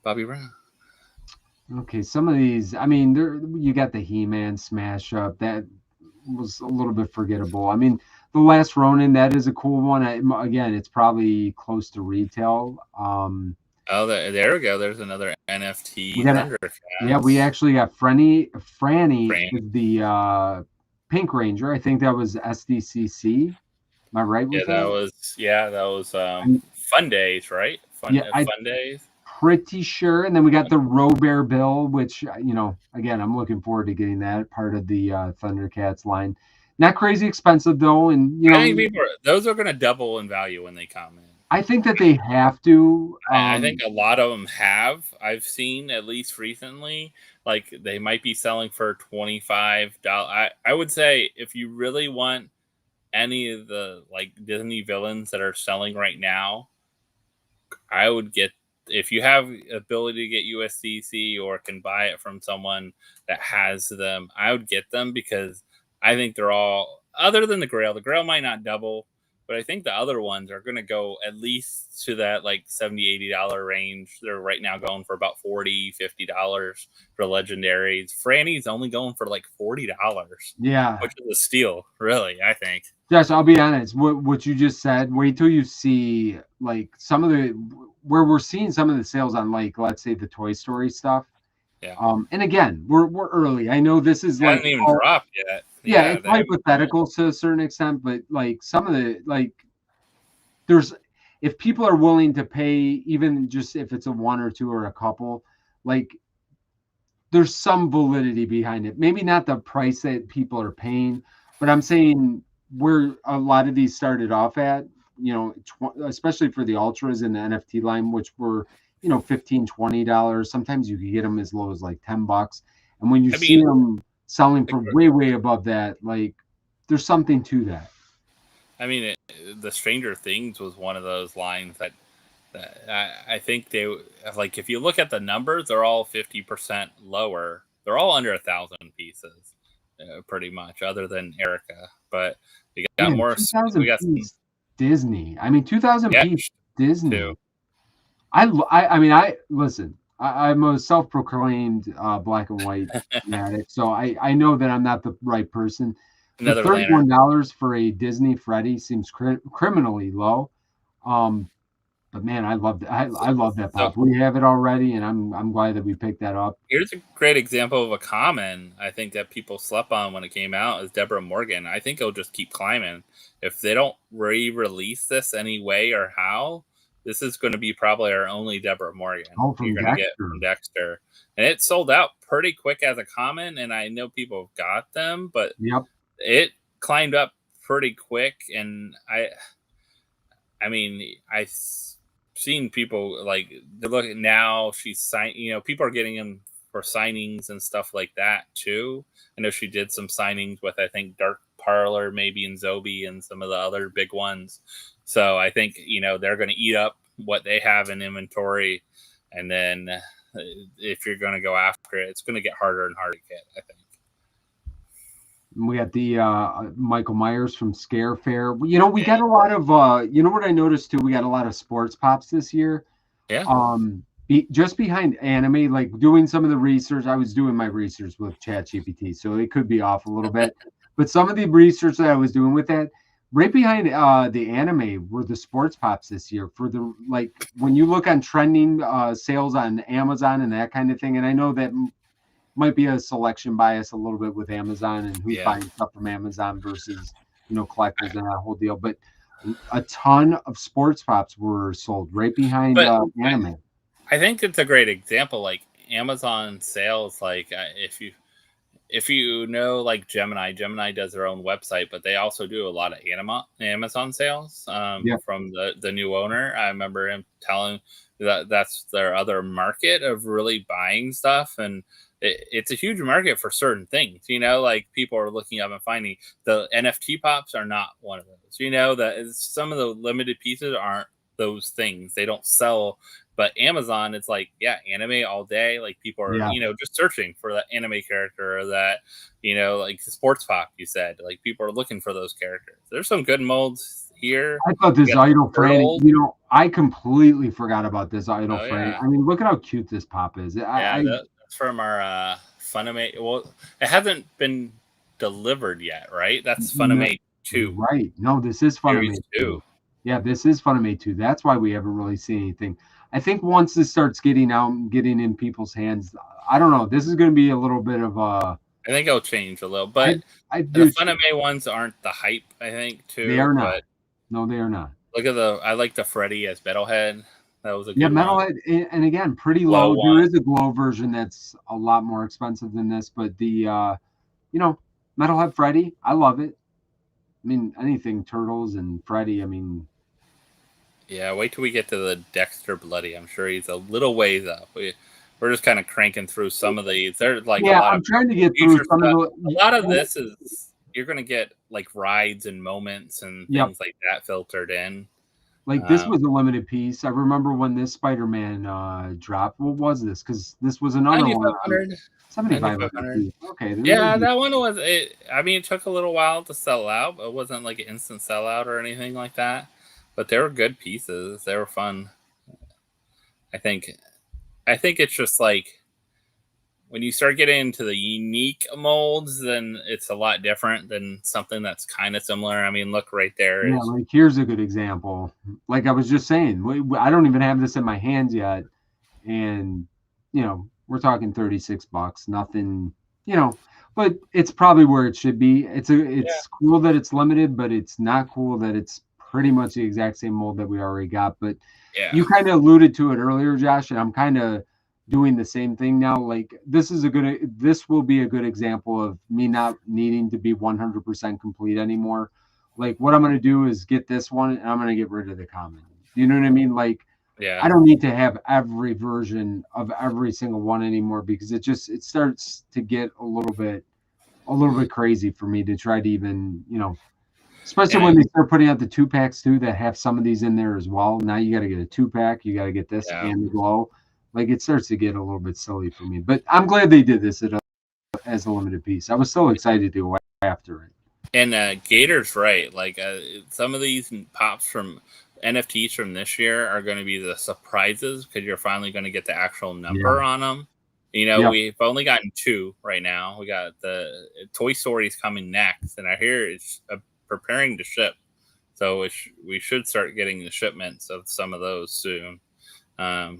Bobby Brown. okay, some of these. I mean, there you got the He-Man smash up that was a little bit forgettable. I mean, the Last Ronin, that is a cool one. Again, it's probably close to retail. Oh, there we go. There's another We NFT got yeah, we Thundercats. actually got Franny Brand. is the Pink Ranger. I think that was SDCC. Am I right with that? That was I'm, Fun Days, right? yeah, I'm Fun Days. pretty sure. And then we got the Robear Bill, which again, I'm looking forward to getting that part of the Thundercats line. Not crazy expensive though, and I think those are going to double in value when they come in. I think that they have to. I think a lot of them have. I've seen at least recently, like they might be selling for $25. I would say if you really want any of the like Disney villains that are selling right now, I would get if you have ability to get USDC or can buy it from someone that has them. I would get them because I think they're all other than the Grail. The Grail might not double, but I think the other ones are going to go at least to that like $70-$80 range. They're right now going for about $40-$50 for legendaries. Franny's only going for like $40, Yeah, which is a steal, really. I think. Josh, I'll be honest. What you just said. Wait till you see like some of the where we're seeing some of the sales on like let's say the Toy Story stuff. Yeah, And again, we're early. I know this is it like hasn't even dropped yet. yeah, Yeah, it's they haven't come in. hypothetical to a certain extent, but like some of the like there's if people are willing to pay even just if it's a one or two or a couple, like there's some validity behind it. Maybe not the price that people are paying, but I'm saying where a lot of these started off at, especially for the ultras in the NFT line, which were, $15-$20. Sometimes you could get them as low as like $10. And when you I see mean, them selling the for way, way above that, like there's something to that. I mean, the Stranger Things was one of those lines that I think they like. If you look at the numbers, they're all 50% lower. They're all under 1,000 pieces, pretty much, other than Erica. But we got Man, more. We 2000 got some piece Disney. I mean, 2000 piece Etched too. Disney. I mean, I listen. I'm a self-proclaimed black and white fanatic, so I know that I'm not the right person. But Another Lantern. $31 for a Disney Freddy seems criminally low. Um, but man, I love that. I love that So pop. We have it already, and I'm glad that we picked that up. here's a great example of a common I think that people slept on when it came out is Deborah Morgan. I think it'll just keep climbing. If they don't re-release this any way or how, this is going to be probably our only Deborah Morgan Oh, you're from going to get from Dexter. Dexter. And it sold out pretty quick as a common, and I know people have got them, but Yep. it climbed up pretty quick. And I mean, I've seen people like they're looking now. She's signed. People are getting them for signings and stuff like that too. I know she did some signings with I think Dark Parlor, maybe and Zobi and some of the other big ones. So I think they're going to eat up what they have in inventory, and then if you're going to go after it. It's going to get harder and harder to get, I think. We got the Michael Myers from Scare Fair. We got a lot of what I noticed too, we got a lot of sports pops this year. Yeah. Just behind anime, like doing some of the research. I was doing my research with ChatGPT, so it could be off a little bit. But some of the research that I was doing with that, right behind the anime were the sports pops this year. For the, like, when you look on trending sales on Amazon and that kind of thing, and I know that might be a selection bias a little bit with Amazon and who's buying stuff from Amazon versus collectors and that whole deal. But a ton of sports pops were sold right behind anime. I think it's a great example. Like Amazon sales, like if you know, like Gemini does their own website, but they also do a lot of Amazon sales from the new owner. I remember him telling that that's their other market of really buying stuff, and it's a huge market for certain things. Like people are looking up and finding the NFT pops are not one of those. That some of the limited pieces aren't those things. They don't sell. But Amazon, it's like, anime all day. Like people are, just searching for that anime character or that, like the sports pop you said. Like people are looking for those characters. There's some good molds here. I thought this Idol Franny, I completely forgot about this Idol Franny. Yeah. I mean, look at how cute this pop is. That's from our Funimate. Well, it hasn't been delivered yet, right? That's Funimate 2. Right. No, this is Funimate 2. Yeah, this is Funimate 2. That's why we haven't really seen anything. I think once this starts getting out and getting in people's hands, I don't know. This is going to be a little bit of a. I think it'll change a little, but the Funimate ones aren't the hype. I think too. They are not. No, they are not. Look at I like the Freddy as Metalhead. That was a good Metalhead, and again, pretty low. There is a glow version that's a lot more expensive than this, but the Metalhead Freddy, I love it. I mean, anything Turtles and Freddy. I mean. Yeah, wait till we get to the Dexter Bloody. I'm sure he's a little ways up. We're just kind of cranking through some of these. There's like a lot I'm trying to get through some of a lot of this is you're going to get like rides and moments and things like that filtered in. Like this was a limited piece. I remember when this Spider-Man dropped. What was this? Because this was another one. 7,500. Okay. Yeah, that one was. I mean, it took a little while to sell out, but it wasn't like an instant sellout or anything like that. But they were good pieces. They were fun. I think it's just like when you start getting into the unique molds, then it's a lot different than something that's kind of similar. I mean, look right there. Yeah, like here's a good example. Like I was just saying, I don't even have this in my hands yet, and we're talking $36. Nothing, but it's probably where it should be. It's cool that it's limited, but it's not cool that it's pretty much the exact same mold that we already got. But you kind of alluded to it earlier, Josh, and I'm kind of doing the same thing now. Like this will be a good example of me not needing to be 100% complete anymore. Like what I'm going to do is get this one and I'm going to get rid of the common. You know what I mean? Like I don't need to have every version of every single one anymore, because it starts to get a little bit crazy for me to try to even, especially when they start putting out the 2-packs too that have some of these in there as well. Now you got to get a 2-pack, you got to get this and the glow. Like it starts to get a little bit silly for me. But I'm glad they did this as a limited piece. I was so excited to go after it. And Gator's right. Like some of these pops from NFTs from this year are going to be the surprises, because you're finally going to get the actual number on them. We've only gotten 2 right now. We got the Toy Story's coming next, and I hear it's preparing to ship, so we should start getting the shipments of some of those soon. Another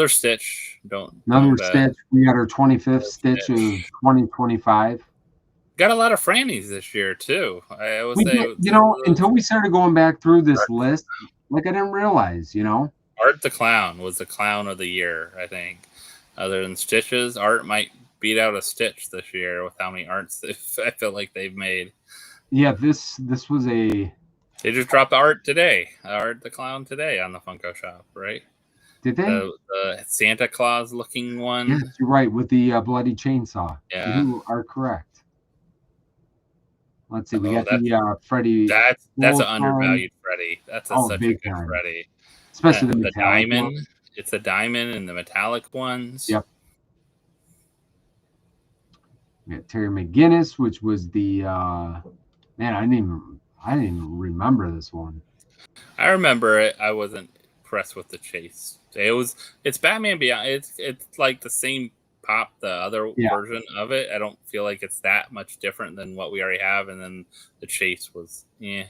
Stitch. Stitch. We got our 25th Stitch of 2025. Got a lot of Frannies this year too. I would say, until we started going back through this list, like I didn't realize, Art the Clown was the clown of the year, I think. Other than Stitches, Art might beat out a Stitch this year with how many arts I feel like they've made. Yeah, this was a. They just dropped Art today, Art the Clown today on the Funko Shop, right? Did they? The Santa Claus looking one. Yes, you're right, with the bloody chainsaw. Yeah, you are correct. Let's see, we got the Freddy. That's an undervalued Freddy. That's such a good Freddy. Especially the diamond. It's a diamond and the metallic ones. Yep. We got Terry McGinnis, which was the man. I didn't even remember this one. I remember it. I wasn't impressed with the chase. It's Batman Beyond. It's like the same pop, the other version of it. I don't feel like it's that much different than what we already have. And then the chase was, yeah.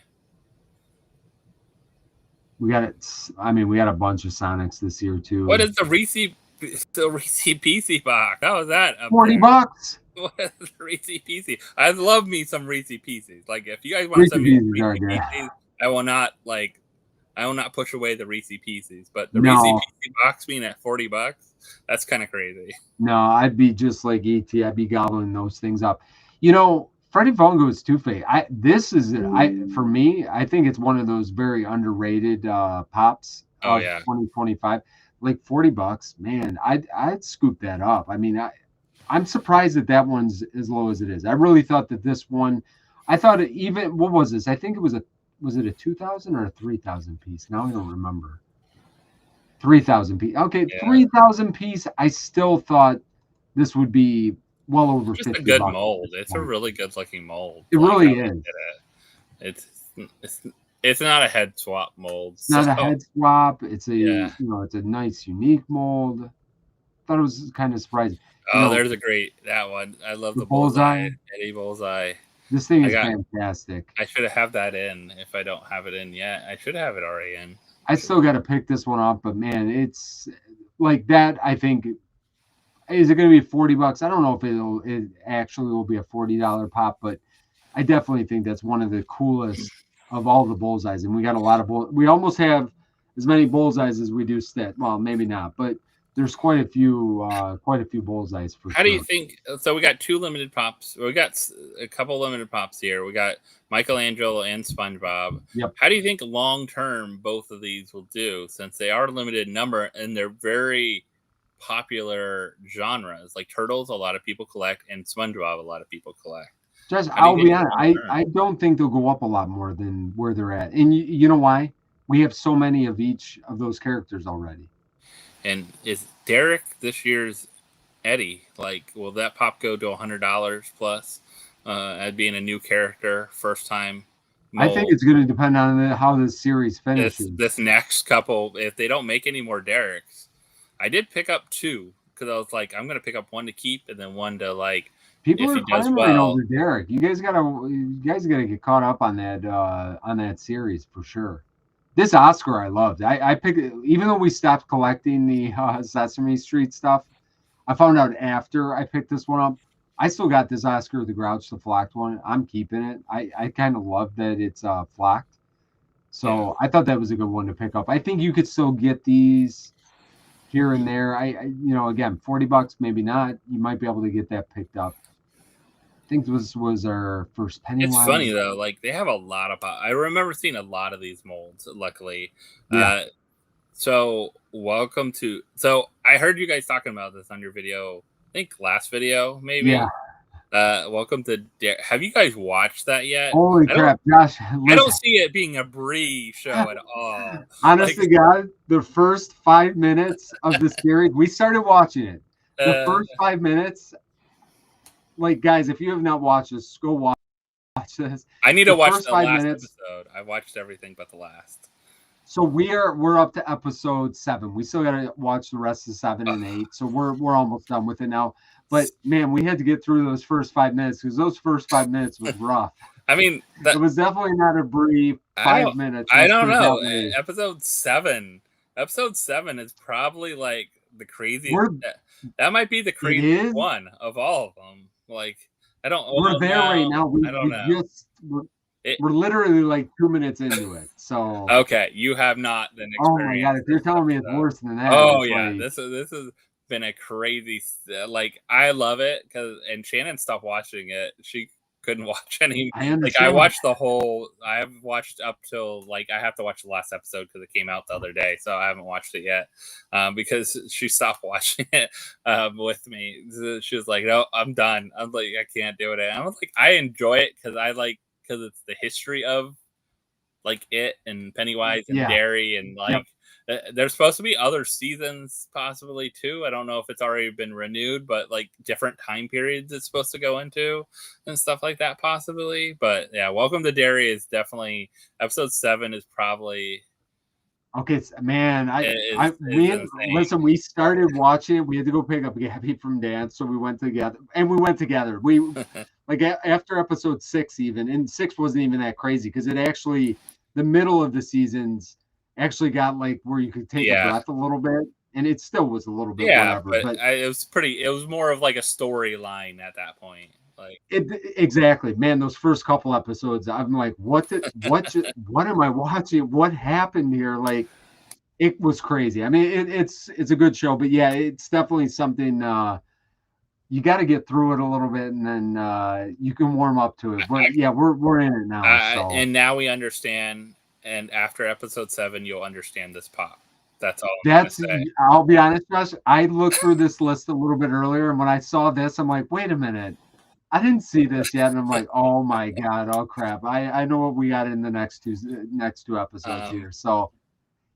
We got it. I mean, we got a bunch of Sonics this year too. What is the Reese PC box? How is that? $40. What is the Reese PC? I love me some Reese Pieces. Like if you guys want to send me Reese Pieces, I will not push away the Reese Pieces. But the Reese PC box being at $40, that's kind of crazy. No, I'd be just like ET. I'd be gobbling those things up. You know, Freddie Fungo's Two-Face. For me, I think it's one of those very underrated pops of 2025. Like $40, man, I'd scoop that up. I mean, I'm surprised that one's as low as it is. I really thought that this one, I thought it even, what was this? I think it was a 2,000 or a 3,000 piece? Now I don't remember. 3,000 piece. Okay, 3,000 piece. I still thought this would be well over $50. It's a good mold. It's a really good looking mold. It really is. It's not a head swap mold. It's not a head swap. It's a it's a nice unique mold. Thought it was kind of surprising. There's that one. I love the bullseye. Eddie Bullseye. This thing is fantastic. I should have that in if I don't have it in yet. I should have it already in. I still got to pick this one up, but man, it's like that. I think, is it going to be $40? I don't know if it actually will be a $40 pop, but I definitely think that's one of the coolest of all the bullseyes. And we got a lot of we almost have as many bullseyes as we do stat. Well, maybe not, but there's quite a few bullseyes for How do you think? So we got 2 limited pops. We got a couple limited pops here. We got Michelangelo and SpongeBob. Yep. How do you think long term both of these will do, since they are limited number and they're very popular genres? Like Turtles, a lot of people collect, and SpongeBob, a lot of people collect. I'll be honest. I don't think they'll go up a lot more than where they're at. And you know why? We have so many of each of those characters already. And is Derek this year's Eddie? Like, will that pop go to $100 plus? As being a new character, first time mold? I think it's going to depend on how this series finishes. This next couple, if they don't make any more Dereks. I did pick up 2 because I was like, I'm going to pick up one to keep and then one to like. People are clamoring over Derek. You guys gotta get caught up on that series for sure. This Oscar I loved. I picked, even though we stopped collecting the Sesame Street stuff. I found out after I picked this one up. I still got this Oscar the Grouch, the flocked one. I'm keeping it. I kind of love that it's flocked. So I thought that was a good one to pick up. I think you could still get these here and there. Again, $40, maybe not. You might be able to get that picked up. I think this was our first Pennywise. It's funny though, like they have a lot of. I remember seeing a lot of these molds. Luckily, so welcome to. So I heard you guys talking about this on your video. I think last video, maybe. Yeah. Welcome to. Have you guys watched that yet? Holy crap, Josh! I don't see it being a Bree show at all. Honestly, God, the first 5 minutes of the series, we started watching it. The first 5 minutes. Like, guys, if you have not watched this, go watch this. I need to watch the last episode. I watched everything but the last. So we're up to episode 7. We still got to watch the rest of 7 and 8. So we're almost done with it now. But man, we had to get through those first 5 minutes because those first 5 minutes was rough. I mean, it was definitely not a brief 5 minutes. I don't know. Episode 7 is probably like the craziest. That might be the craziest one of all of them. Like, I don't. We're there right now. I don't know. We're literally like 2 minutes into it. So okay, you have not then. Oh my God! If you're telling me it's worse than that, oh yeah, this has been a crazy. Like, I love it and Shannon stopped watching it. She couldn't watch any. I watched the whole. I've watched up till I have to watch the last episode because it came out the other day, so I haven't watched it yet because she stopped watching it with me. She was like, "No, I'm done." I'm like, "I can't do it." And I was like, "I enjoy it because it's the history of it and Pennywise and Derry and There's supposed to be other seasons possibly too. I don't know if it's already been renewed, but like different time periods it's supposed to go into and stuff like that possibly. But yeah, Welcome to Derry is definitely episode 7 is probably Okay, man, is insane. listen. We started watching it. We had to go pick up Gabby from dance, so we went together, and we went together. We like after episode 6, even, and 6 wasn't even that crazy because it actually the middle of the seasons actually got like where you could take a breath a little bit, and it still was a little bit whatever. But it was pretty. It was more of like a storyline at that point. Like exactly, man. Those first couple episodes, I'm like, what am I watching? What happened here? Like, it was crazy. I mean, it's a good show, but yeah, it's definitely something you got to get through it a little bit, and then you can warm up to it. But yeah, we're in it now. So. And now we understand. And after episode 7, you'll understand this pop. That's all. I'll be honest, Josh. I looked through this list a little bit earlier, and when I saw this, I'm like, wait a minute. I didn't see this yet, and I'm like, oh my god, oh crap! I know what we got in the next two episodes here. So,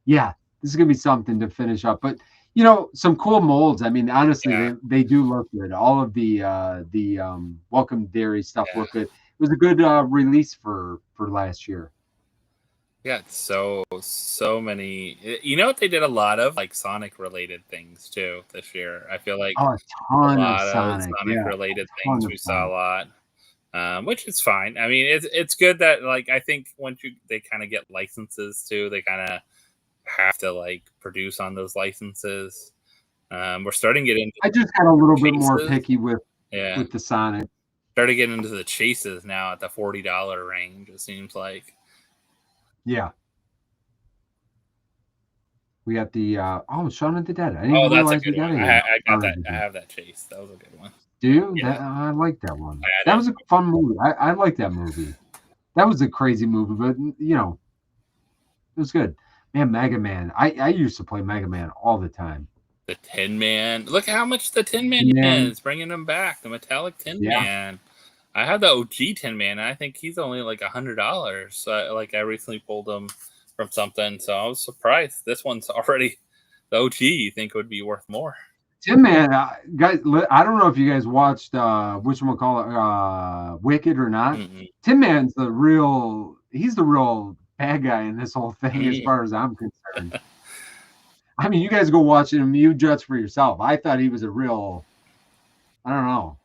yeah, this is gonna be something to finish up. But some cool molds. I mean, honestly, they do look good. All of the Welcome Dairy stuff look good. It was a good release for last year. Yeah, so many. What they did a lot of like Sonic related things too this year. I feel like a ton of Sonic related things we saw a lot, which is fine. I mean, it's good that like I think once they kind of get licenses too, they kind of have to like produce on those licenses. We're starting to get into. I just got a little bit more picky with the Sonic. Starting to get into the chases now at the $40 range. It seems like. Yeah. We got the Shaun of the Dead. I didn't realize we got it. I got that. I have that chase. That was a good one. Do you? Yeah. I like that one. That was a fun movie. I like that movie. That was a crazy movie, but it was good. Man, Mega Man. I used to play Mega Man all the time. The Tin Man. Look how much the Tin Man is. Bringing him back. The metallic Tin Man. I have the OG Tin Man, and I think he's only like $100. So, I recently pulled him from something, so I was surprised. This one's already the OG. You think would be worth more? Tin Man, guys. I don't know if you guys watched whatchamacallit, Wicked or not. Mm-hmm. Tin Man's he's the real bad guy in this whole thing, as far as I'm concerned. I mean, you guys go watch him. You judge for yourself. I thought he was a real. I don't know.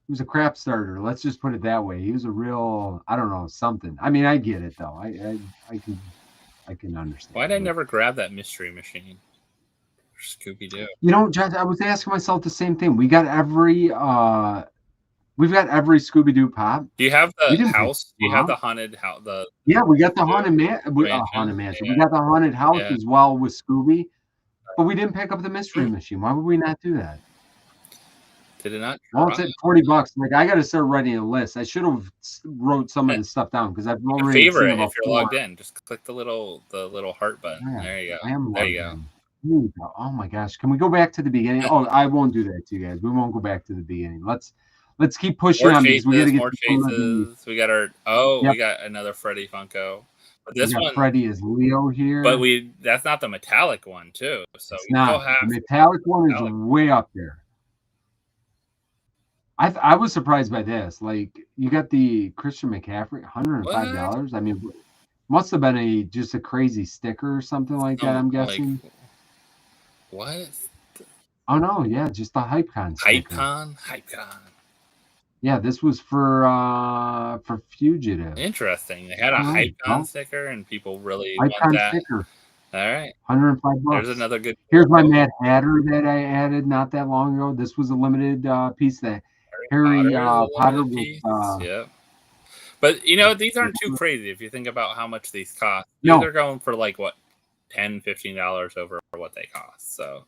He was a crap starter. Let's just put it that way. He was a real, I don't know, something. I mean, I get it though. I can understand. Why'd I never grab that mystery machine? Scooby Doo. Judge, I was asking myself the same thing. We've got every Scooby Doo pop. Do you have the house? Do you have the haunted house? Yeah, we got the haunted mansion. We got the haunted house as well with Scooby, but we didn't pick up the mystery machine. Why would we not do that? Did it not? Well, it's at $40. Like, I got to start writing a list. I should have wrote some of the stuff down because I've already favorite if you're logged in. Just click the little heart button. Yeah, there you go. I am there you go. Oh my gosh! Can we go back to the beginning? Oh, I won't do that to you guys. We won't go back to the beginning. Let's keep pushing on these. We got to get more chases. We got we got another Freddy Funko. But this one, Freddy is Leo here. But that's not the metallic one too. So it's not. The metallic one is way up there. I was surprised by this. Like, you got the Christian McCaffrey, $105. I mean, must have been just a crazy sticker or something like that. I'm guessing. What? Oh no, yeah, just the HypeCon sticker. HypeCon. Yeah, this was for Fugitive. Interesting. They had a HypeCon sticker, and people really want that. Sticker. All right, $105. There's another good. Here's my Mad Hatter that I added not that long ago. This was a limited piece that. Harry Potter was, but these aren't too crazy if you think about how much these cost. These are going for like what, $10-$15 over what they cost. So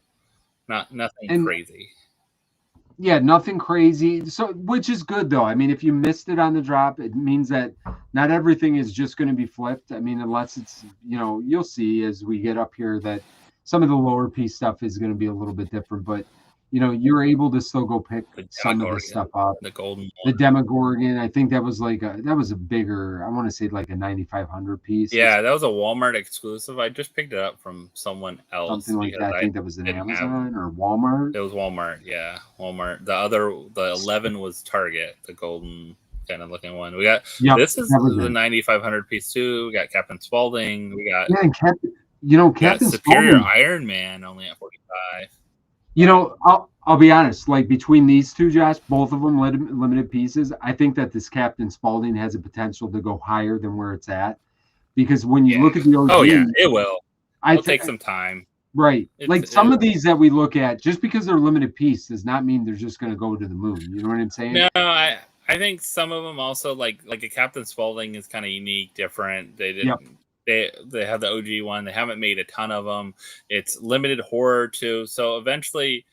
nothing crazy. Yeah, nothing crazy. So, which is good though. I mean, if you missed it on the drop, it means that not everything is just going to be flipped. I mean, unless it's you'll see as we get up here that some of the lower piece stuff is going to be a little bit different, but. you're able to still go pick The some of this stuff up. the golden The one. Demogorgon, I think that was a bigger, I want to say like a 9,500 piece. Yeah, that was a Walmart exclusive. I just picked it up from someone else. Something like that. I think that was an Amazon or Walmart. It was Walmart, yeah, Walmart. The 11 was Target, the golden kind of looking one. We got this is the 9,500 piece too. We got Captain Spaulding. We got and Captain Superior Spaulding, Iron Man only at 45. I'll be honest. Like between these two, Josh, both of them limited pieces. I think that this Captain Spaulding has a potential to go higher than where it's at, because when you look at the OG, it will. It'll take some time. Right. Like some of these that we look at, just because they're limited piece does not mean they're just going to go to the moon. You know what I'm saying? No, I think some of them also like a Captain Spaulding is kind of unique, different. They didn't. Yep. They have the OG one. They haven't made a ton of them. It's limited horror too. So eventually,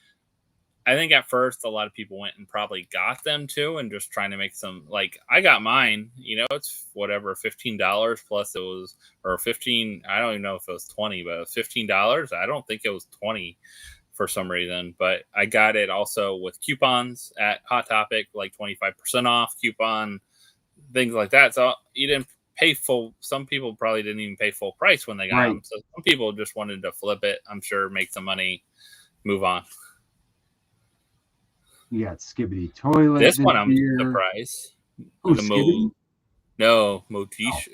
I think at first a lot of people went and probably got them too, and just trying to make some. Like I got mine. It's whatever $15 plus it was, or 15. I don't even know if it was 20, but it was $15. I don't think it was 20 for some reason. But I got it also with coupons at Hot Topic, like 25% off coupon, things like that. So you didn't pay full. Some people probably didn't even pay full price when they got them. So some people just wanted to flip it, I'm sure, make some money, move on. You got Skibbity Toilet. This one I'm surprised. Oh, Skibbity? No, Mogisha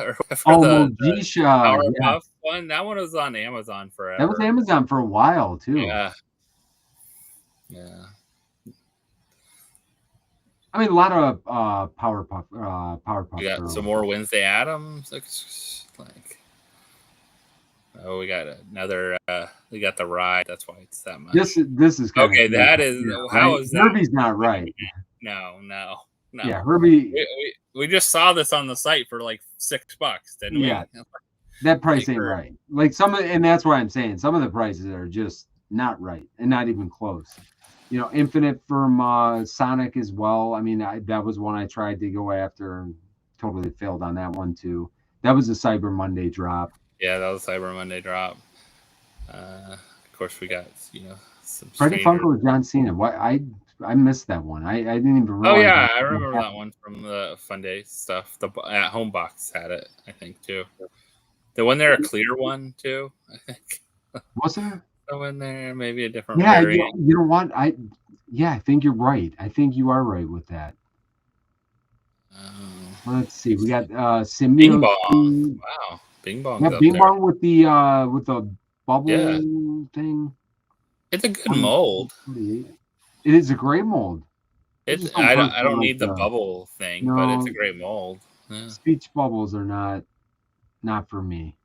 or whatever. Mogisha. Powerpuff one. That one was on Amazon forever. That was Amazon for a while too. Yeah. I mean, a lot of Powerpuff. We got some more Wednesday Addams. We got another. We got the ride. That's why it's that much. This is okay. That is how is that? Herbie's not right. No. Yeah, Herbie. We just saw this on the site for like $6, didn't we? Yeah, that price ain't right. Like and that's why I'm saying some of the prices are just not right and not even close. Infinite from Sonic as well. I mean, that was one I tried to go after and totally failed on that one too. That was a Cyber Monday drop. Yeah, that was a Cyber Monday drop. Of course, we got some Freddie Funko with John Cena. What I missed that one. I didn't even realize. Oh yeah, I remember that one from the Fun Day stuff. The at home box had it, I think too. The one there, a clear one too, I think. Was there? In there, maybe a different. Yeah, you know what? I think you're right. I think you are right with that. Let's see. We got Symbiote. Bing Bong. Wow, Bing Bong. Yeah, Bing Bong with the bubble thing. It's a good mold. It is a great mold. I don't need the bubble thing, but it's a great mold. Yeah. Speech bubbles are not for me.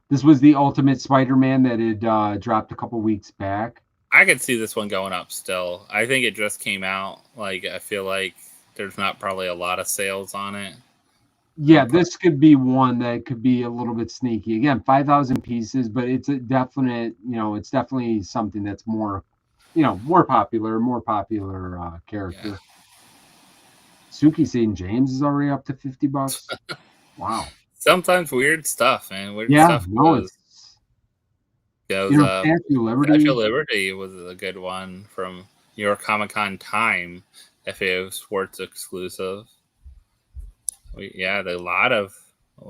This was the Ultimate Spider-Man that had dropped a couple weeks back. I could see this one going up still. I think it just came out. Like, I feel like there's not probably a lot of sales on it. Yeah, this could be one that could be a little bit sneaky. Again, 5,000 pieces, but it's a definite, it's definitely something that's more popular character. Yeah. Suki St. James is already up to $50. Wow. Sometimes weird stuff, man. Weird stuff. Statue Liberty was a good one from New York Comic Con Time, FAO Sports exclusive. A lot of.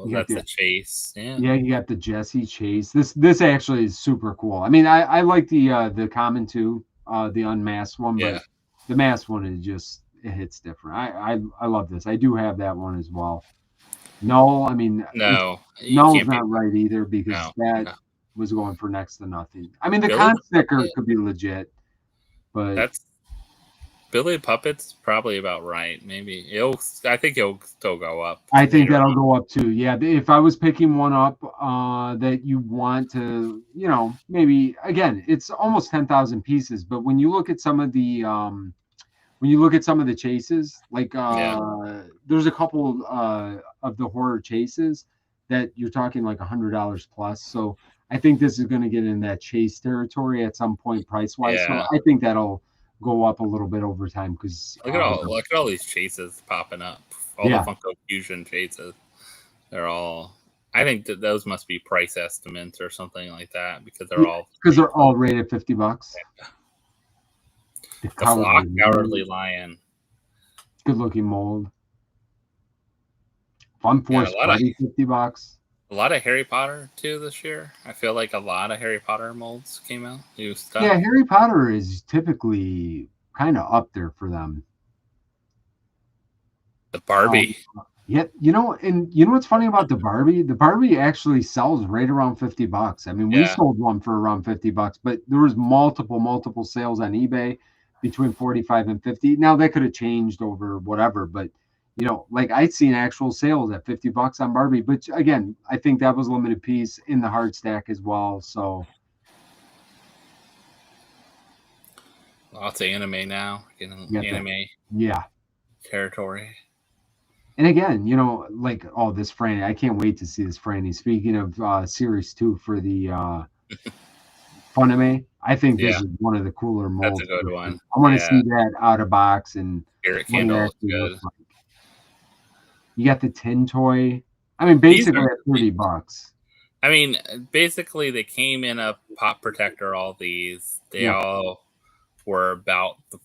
That's the Chase. Yeah, you got the Jesse Chase. This actually is super cool. I mean, I like the common too, the unmasked one, but the masked one is just it hits different. I love this. I do have that one as well. No, I mean Null's not right either because that was going for next to nothing. I mean the con sticker could be legit, but that's Billy Puppet's probably about right. Maybe I think it'll still go up. I think that'll go up too. Yeah, if I was picking one up that you want to, maybe again, it's almost 10,000 pieces. But when you look at some of the chases, like there's a couple of the horror chases that you're talking like $100 plus. So I think this is going to get in that chase territory at some point price wise. So I think that'll go up a little bit over time because look at all these chases popping up. All the Funko Fusion chases. They're all. I think that those must be price estimates or something like that because they're all rated $50. The Flock Cowardly Lion. Good looking mold. Fun Force Freddy, $50. A lot of Harry Potter too this year. I feel like a lot of Harry Potter molds came out. New stuff. Yeah, Harry Potter is typically kind of up there for them. The Barbie. Yeah, you know what's funny about the Barbie? The Barbie actually sells right around $50. I mean, we sold one for around $50, but there was multiple sales on eBay between 45 and 50. Now that could have changed over whatever, but like I'd seen actual sales at $50 on Barbie. But again, I think that was limited piece in the hard stack as well. So lots of anime now. Anime territory. And again, like, this Franny, I can't wait to see this Franny. Speaking of Series 2 for the Funime, I think this is one of the cooler molds. That's a good one. I want to see that out of box and Spirit Candle is good. Like. You got the tin toy. I mean, basically at $30. I mean, basically they came in a pop protector. All these, they all were about the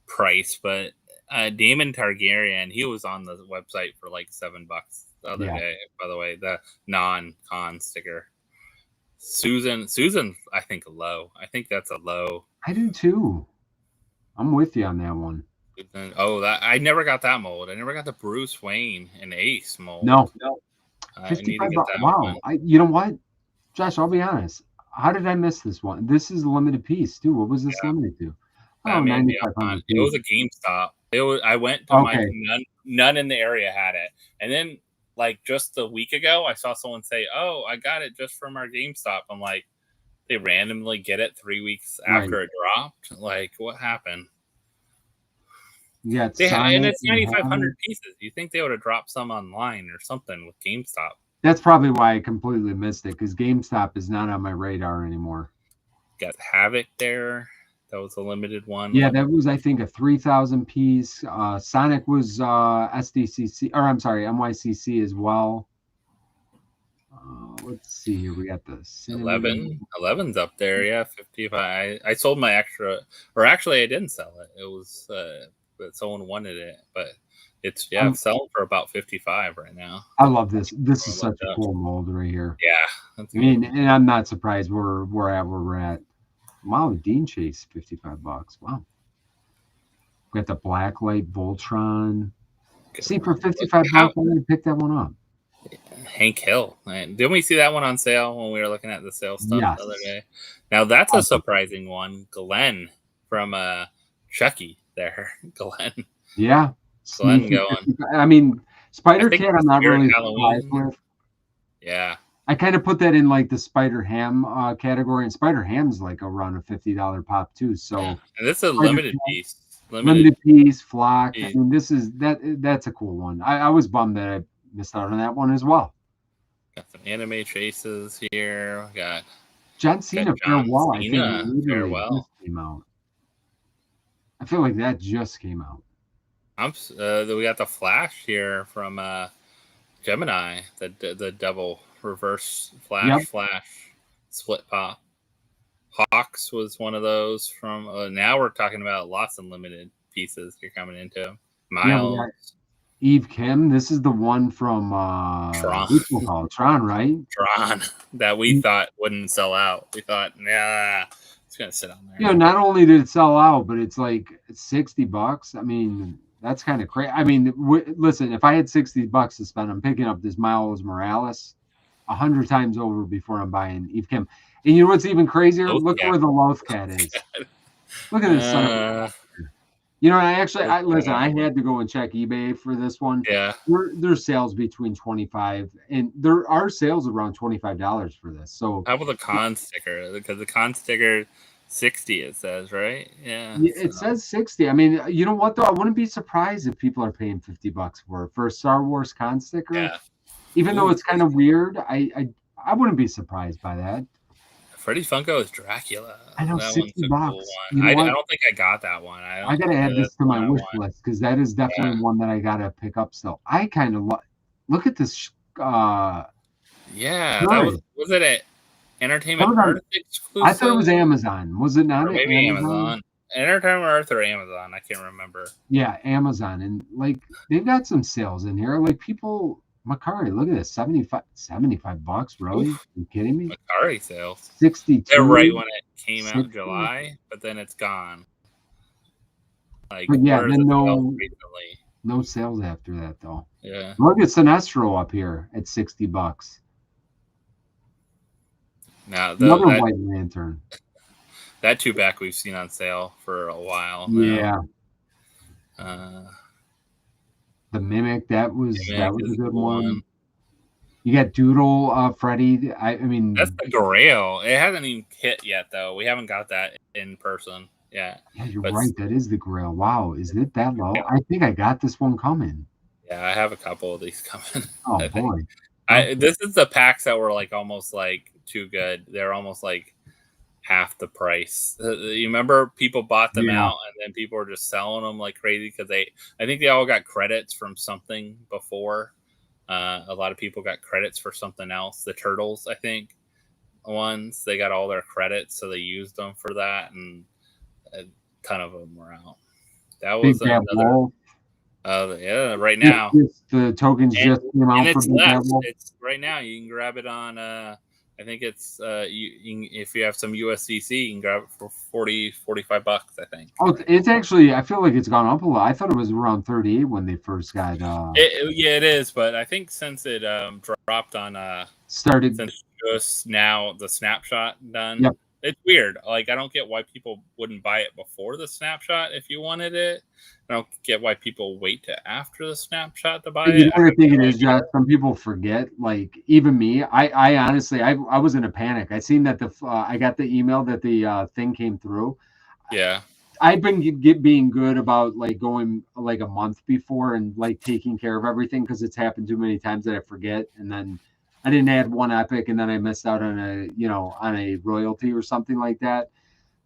price, but Daemon Targaryen, he was on the website for like $7 the other day. By the way, the non-con sticker. Susan, I think low. I think that's a low. I do too. I'm with you on that one. I never got that mold. I never got the Bruce Wayne and Ace mold. No. $55. Wow. You know what, Josh? I'll be honest. How did I miss this one? This is a limited piece too. What was this limited to? It was a GameStop. I went to none in the area had it, and then like just a week ago, I saw someone say, "Oh, I got it just from our GameStop." I'm like, they randomly get it 3 weeks after it dropped. Like, what happened? Yeah, and it's 9,500 pieces. You think they would have dropped some online or something with GameStop? That's probably why I completely missed it, because GameStop is not on my radar anymore. Got Havoc there. That was a limited one. Yeah, that was, I think, a 3,000 piece. Sonic was NYCC as well. Let's see here. We got the 11's up there. Yeah, 55. I sold my extra, or actually, I didn't sell it. It was someone wanted it, but it's selling for about 55 right now. I love this. This is such a cool mold right here. Yeah, and I'm not surprised we're at. Wow, Dean Chase, $55. Wow. We got the Blacklight Voltron. See, for $55, I'm going to pick that one up. Hank Hill. Didn't we see that one on sale when we were looking at the sale stuff the other day? Now that's a surprising one. Glenn from Chucky there. Glenn. Yeah. Glenn going. I mean, Spider-Cat I'm not really surprised with. Yeah. I kind of put that in like the Spider-Ham category, and Spider-Ham's like around a $50 pop too. So and this is a limited piece. Limited piece, Flock. I mean, that's a cool one. I was bummed that I missed out on that one as well. Got some anime chases here. We got John Cena Farewell. I think Farewell just came out. I feel like that just came out. We got the Flash here from Gemini, the double reverse Flash split pop. Hawks was one of those from. Now we're talking about lots of limited pieces you're coming into. Miles. Eve Kim. This is the one from Tron. Tron, right? Tron that we thought wouldn't sell out. We thought, nah, it's gonna sit on there. Not only did it sell out, but it's like $60. I mean, that's kind of crazy. I mean, listen, if I had $60 to spend, I'm picking up this Miles Morales 100 times over before I'm buying Eve Kim. And you know what's even crazier? Look where the Loth Cat is. Look at this son. I had to go and check eBay for this one. Yeah. There's sales between 25 and there are sales around $25 for this. So how about the con sticker? Because the con sticker 60 it says, right? Yeah. It says 60. I mean, you know what though? I wouldn't be surprised if people are paying $50 for a Star Wars con sticker. Yeah. Even though it's kind of weird, I wouldn't be surprised by that. Freddy Funko is Dracula. I know, that $60. Cool one. I don't think I got that one. I gotta add this to my wish list because that is definitely one that I gotta pick up still. I kind of look at this Yeah, that Right. was it at Entertainment I Earth thought it was exclusive? Amazon. Was it not Or at maybe Amazon? Amazon. Entertainment Earth or Amazon, I can't remember. Yeah, Amazon. And like they've got some sales in here. Like people, Macari, look at this, 75 bucks. Really? Oof, You kidding me? Macari sales. They're right 62, when it came out in 60. July, but then it's gone. Like, But yeah, where are then the sales no recently? sales after that though. Yeah. Look at Sinestro up here at 60 bucks. Now Another that White Lantern. that two back we've seen on sale for a while now. Yeah. The Mimic, that was Mimic a is good the one. one. You got Doodle, Freddy. I mean, That's the Grail. It hasn't even hit yet, though. We haven't got that in person yet. yeah, you're But right. That is the Grail. Wow, is it that low? I think I got this one coming. yeah, I have a couple of these coming. Oh I think. boy. This is the packs that were like almost like too good. They're almost like half the price. You remember people bought them Yeah. out and then people were just selling them like crazy because I think they all got credits from something before. A lot of people got credits for something else. The Turtles, I think, ones, they got all their credits, so they used them for that, and a ton of them were out. That Big was Bad another. Wolf. Yeah, right now. The tokens And, just came out and for it's Big Bad less. Wolf. It's right now. You can grab it on. I think it's if you have some USDC, you can grab it for 45 bucks. I think. Oh, it's actually. I feel like it's gone up a lot. I thought it was around 38 when they first got Yeah, it is. But I think since it dropped on started. since just now the snapshot done. Yep. It's weird. Like, I don't get why people wouldn't buy it before the snapshot if you wanted it. I don't get why people wait to after the snapshot to buy it. You know what I think it is, Josh? Some people forget. Like even me, I honestly, I was in a panic. I seen that I got the email that the thing came through. Yeah. I've been being good about like going like a month before and like taking care of everything because it's happened too many times that I forget, and then I didn't add one epic, and then I missed out on a royalty or something like that.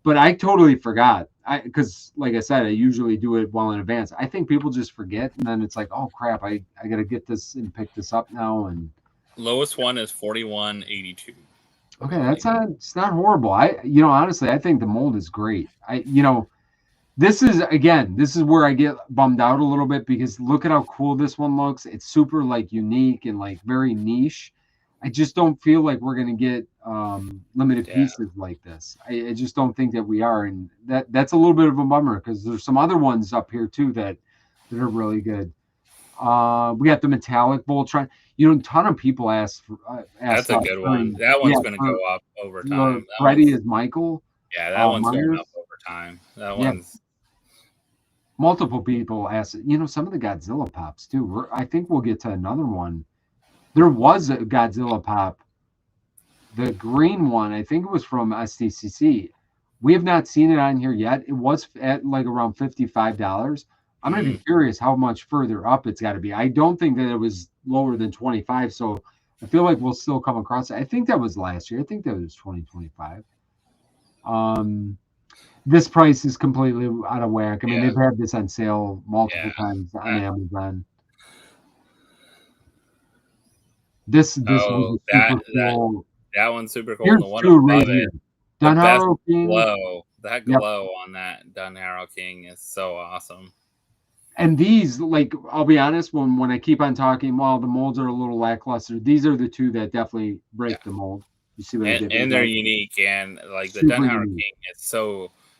But I totally forgot. Because like I said, I usually do it well in advance. I think people just forget, and then it's like, oh crap, I gotta get this and pick this up now. And lowest one is 41.82. okay, it's not horrible. Honestly, I think the mold is great. This is where I get bummed out a little bit because look at how cool this one looks. It's super like unique and like very niche. I just don't feel like we're gonna get limited pieces like this. I just don't think that we are, and that's a little bit of a bummer because there's some other ones up here too that are really good. We got the metallic Voltron. A ton of people asked. That's a good one. That one's going to go up over time. Freddy is Michael. Yeah, that one's going up over time. That one's. Multiple people asked. Some of the Godzilla pops too. I think we'll get to another one. There was a Godzilla pop, the green one. I think it was from SDCC. We have not seen it on here yet. It was at like around $55. I'm going to be curious how much further up it's got to be. I don't think that it was lower than 25. So I feel like we'll still come across it. I think that was last year. I think that was 2025. This price is completely out of whack. I mean, they've had this on sale multiple times on Amazon. This was super cool. That one's super cool. Here's the one two above right here. Dunharrow King. That glow on that Dunharrow King is so awesome. And these, like, I'll be honest, when I keep on talking, well, the molds are a little lackluster. These are the two that definitely break the mold. You see what I did? And they're unique, and like the Dunharrow King,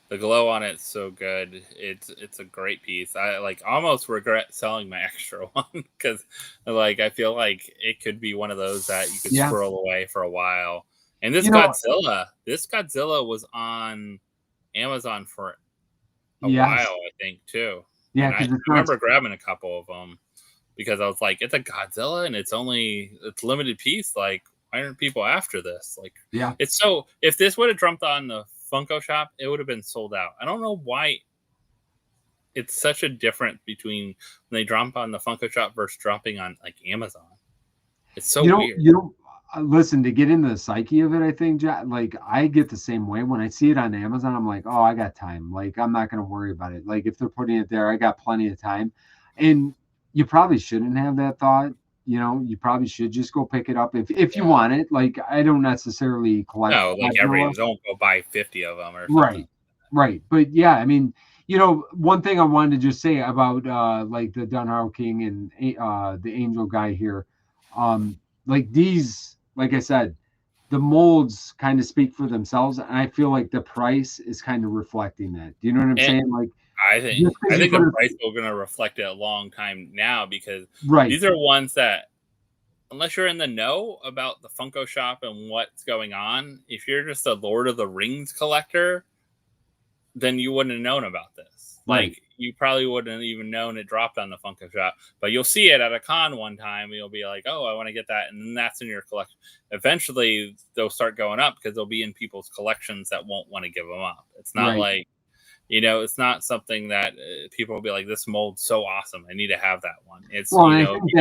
the glow on it's so good. It's a great piece. I like almost regret selling my extra one because like I feel like it could be one of those that you could squirrel away for a while. And this Godzilla was on Amazon for a while, I think, too. Yeah, I remember grabbing a couple of them because I was like, it's a Godzilla and it's limited piece. Like, why aren't people after this? Like, it's so. If this would have jumped on the Funko shop, it would have been sold out. I don't know why. It's such a difference between when they drop on the Funko shop versus dropping on like Amazon. It's so weird. Listen, to get into the psyche of it, I think, like I get the same way when I see it on Amazon. I'm like, oh, I got time. Like, I'm not going to worry about it. Like, if they're putting it there, I got plenty of time. And you probably shouldn't have that thought. you know, you probably should just go pick it up if you want it. Like, I don't necessarily collect. No, like don't go buy 50 of them or something. Right, right. But yeah, I mean, you know, one thing I wanted to just say about like the Dunharrow King and the Angel guy here, like these, like I said, the molds kind of speak for themselves, and I feel like the price is kind of reflecting that. Do you know what I'm saying? Like, I think the price is going to reflect it a long time now, because these are ones that, unless you're in the know about the Funko shop and what's going on, if you're just a Lord of the Rings collector, then you wouldn't have known about this. Like, you probably wouldn't have even known it dropped on the Funko shop, but you'll see it at a con one time. And you'll be like, oh, I want to get that. And then that's in your collection. Eventually they'll start going up because they'll be in people's collections that won't want to give them up. It's not like, you know, it's not something that people will be like, this mold's so awesome, I need to have that one. It's, well, you I know, think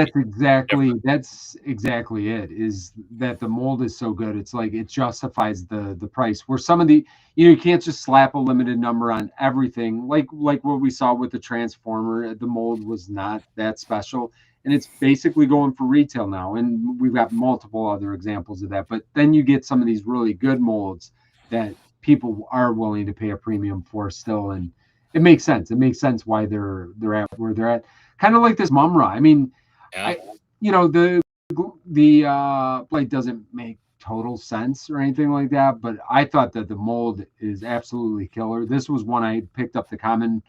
that's exactly it, is that the mold is so good. It's like it justifies the price. Where some of the, you know, you can't just slap a limited number on everything. Like what we saw with the Transformer, the mold was not that special, and it's basically going for retail now. And we've got multiple other examples of that. But then you get some of these really good molds that people are willing to pay a premium for still, and it makes sense. It makes sense why they're at where they're at. Kind of like this Mumra. I mean, you know, the blade doesn't make total sense or anything like that, but I thought that the mold is absolutely killer. This was one I picked up the common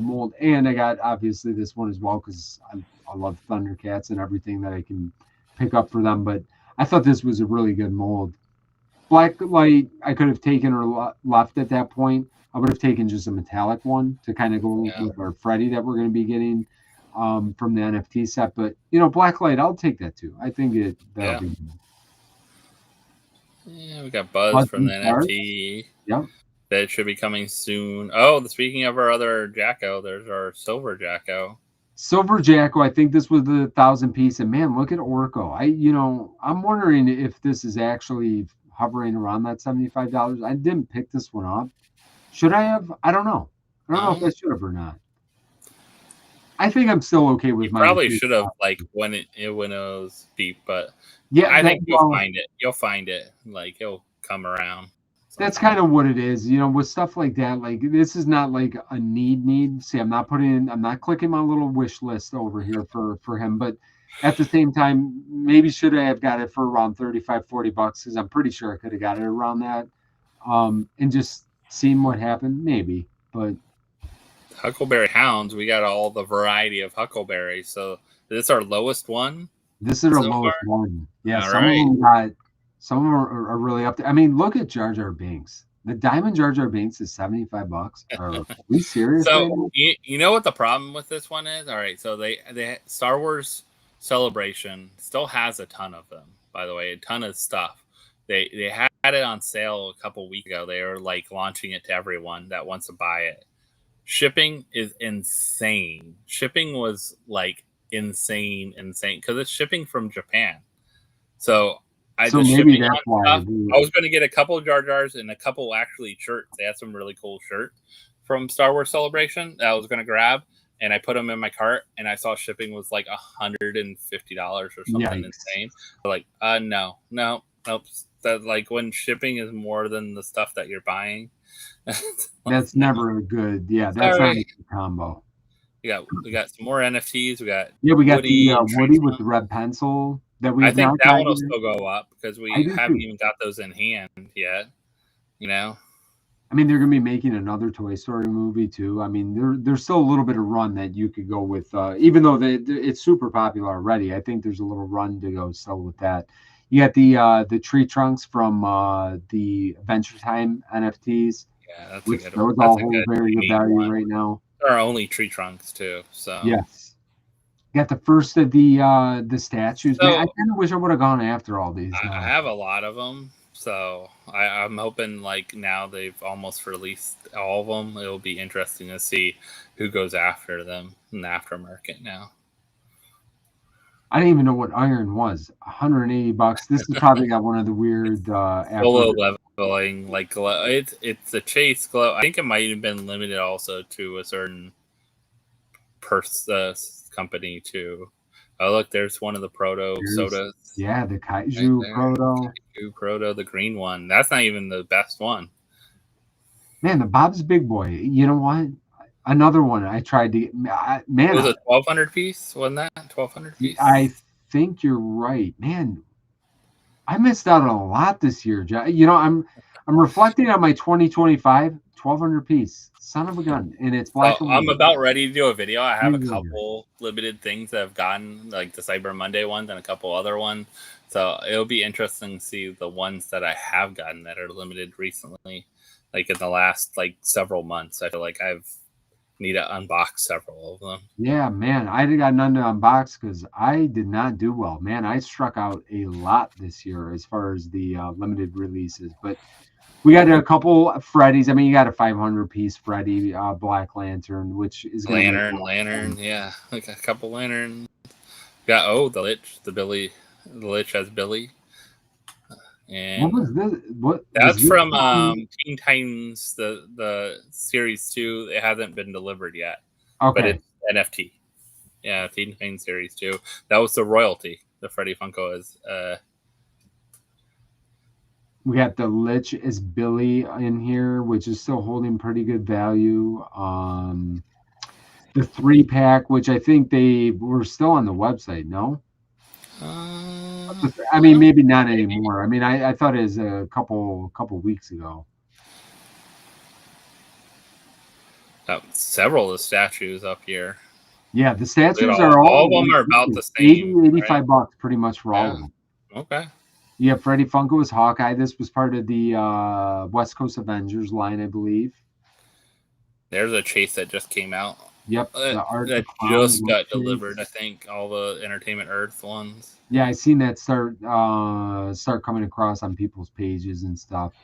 mold, and I got obviously this one as well because I love Thundercats and everything that I can pick up for them. But I thought this was a really good mold. Blacklight, I could have taken or left at that point. I would have taken just a metallic one to kind of go with our Freddy that we're going to be getting from the NFT set. But, you know, Blacklight, I'll take that too. I think that'll be. Yeah, we got Buzz from the NFT. Yeah. That should be coming soon. Oh, speaking of our other Jacko, there's our Silver Jacko. Silver Jacko, I think this was the 1,000-piece. And man, look at Orko. I'm wondering if this is actually hovering around that $75. I didn't pick this one up. Should I have? I don't know. I don't know if I should have or not. I think I'm still okay with my. Probably should have, like, when it was deep, but yeah, I think you'll find it. You'll find it. Like, it'll come around. That's kind of what it is, you know, with stuff like that. Like, this is not like a need. See, I'm not clicking my little wish list over here for him, but at the same time, maybe should I have got it for around $35-40 because I'm pretty sure I could have got it around that, and just seen what happened, maybe. But Huckleberry Hounds, we got all the variety of Huckleberries. So is this our lowest one? This is our lowest one. Yeah, some of them are really up there. I mean, look at Jar Jar Binks. The Diamond Jar Jar Binks is $75. Are we serious? So you know what the problem with this one is? All right, so they Star Wars Celebration still has a ton of them. By the way, a ton of stuff. They had it on sale a couple weeks ago. They were like launching it to everyone that wants to buy it. Shipping is insane. Shipping was like insane because it's shipping from Japan. So maybe that's why I was going to get a couple of Jar Jars and a couple actually shirts. They had some really cool shirts from Star Wars Celebration that I was going to grab, and I put them in my cart, and I saw shipping was like $150 or something insane. Like, no. That, like, when shipping is more than the stuff that you're buying, that's never a good. Yeah, that's not a good combo. We got some more NFTs. We got the Woody with the red pencil. I think that one will still go up because we haven't even got those in hand yet. You know, I mean, they're going to be making another Toy Story movie too. I mean, there's still a little bit of run that you could go with, even though it's super popular already. I think there's a little run to go still with that. You got the tree trunks from the Adventure Time NFTs. Yeah, that's which those all hold very good value right now. There are only tree trunks too. So yes. Got the first of the statues. So, man, I kind of wish I would have gone after all these. I have a lot of them, so I'm hoping, like, now they've almost released all of them. It'll be interesting to see who goes after them in the aftermarket now. I didn't even know what iron was. $180. This has probably got one of the weird solo leveling, like glow. It's a chase glow. I think it might have been limited also to a certain company too. Oh, look, there's one of the proto sodas. Yeah, the Kaiju proto. Kaiju proto, the green one. That's not even the best one. Man, the Bob's Big Boy. You know what? Another one I tried to get. Man, It was a 1,200 piece, wasn't that 1,200 piece? I think you're right, man. I missed out on a lot this year. You know, I'm reflecting on my 2025 1,200 piece. Son of a gun, and it's black and white. I'm about ready to do a video. I have a couple limited things that I've gotten, like the Cyber Monday ones and a couple other ones. So it'll be interesting to see the ones that I have gotten that are limited recently, like in the last like several months. I feel like I've need to unbox several of them. Yeah, man, I got none to unbox because I did not do well. Man, I struck out a lot this year as far as the limited releases, but we got a couple Freddy's. I mean, you got a 500 piece Freddy Black Lantern, which is Lantern, yeah, like a couple lanterns. Got the Lich, the Lich has Billy. And what was this? That's from Teen Titans, the Series 2. It hasn't been delivered yet. Okay. But it's NFT. Yeah, Teen Titans Series 2. That was the royalty. The Freddy Funko is. We got the Lich as Billy in here, which is still holding pretty good value. The 3-pack, which I think they were still on the website, no? I mean, maybe not anymore. I mean, I thought it was a couple weeks ago. Several of the statues up here. Yeah, the statues are all of them are about the same. 85 bucks pretty much for all of them. Okay. Yeah, Freddy Funko was Hawkeye. This was part of the West Coast Avengers line, I believe. There's a chase that just came out. Yep, that just got delivered. I think all the Entertainment Earth ones. Yeah, I seen that start coming across on people's pages and stuff.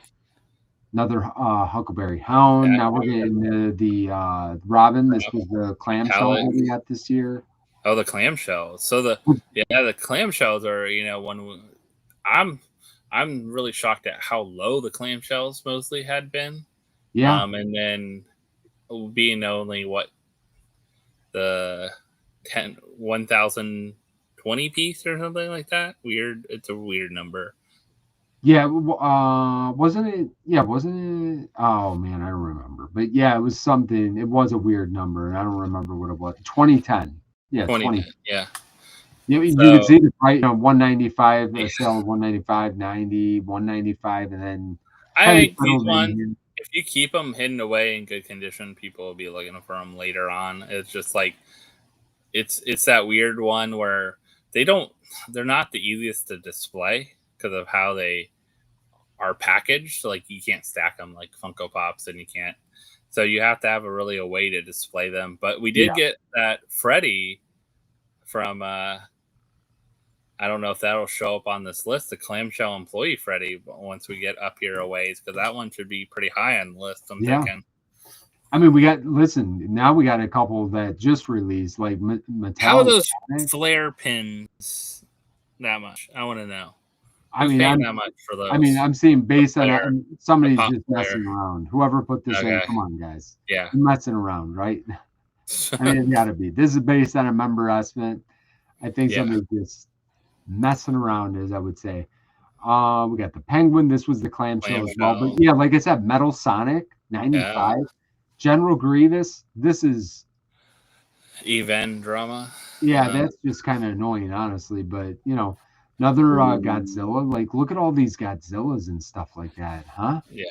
Another Huckleberry Hound. Now we're getting the Robin. This was the clamshell that we got this year. Oh, the clamshells. So the clamshells are one. I'm really shocked at how low the clamshells mostly had been. Yeah. And then being only what the 1,020 piece or something like that. Weird. It's a weird number. Yeah, wasn't it? Yeah, wasn't it? Oh man, I don't remember. But yeah, it was something. It was a weird number, and I don't remember what it was. 2010. Yeah, 2010. Yeah. You can see the price, 195, a sale of 195, 90, 195, and then I think these ones, if you keep them hidden away in good condition, people will be looking for them later on. It's just like it's that weird one where they're not the easiest to display because of how they are packaged. Like you can't stack them like Funko Pops, and you can't. So you have to have a way to display them. But we did get that Freddy from I don't know if that'll show up on this list, the clamshell employee Freddy, once we get up here a ways, because that one should be pretty high on the list, I'm thinking. I mean, now we got a couple that just released, like Metallic. How are those flare pins that much? I want to know. I mean, that much for those. I mean, I'm seeing based on somebody's just messing around. Whoever put this in, come on, guys. Yeah. You're messing around, right? I mean, it's got to be. This is based on a member estimate. I think somebody's just messing around, as I would say. We got the Penguin. This was the clamshell as well. But yeah, like I said, Metal Sonic 95, General Grievous. This is event drama. Yeah, that's just kind of annoying, honestly. But another Godzilla. Like, look at all these Godzillas and stuff like that, huh? Yeah,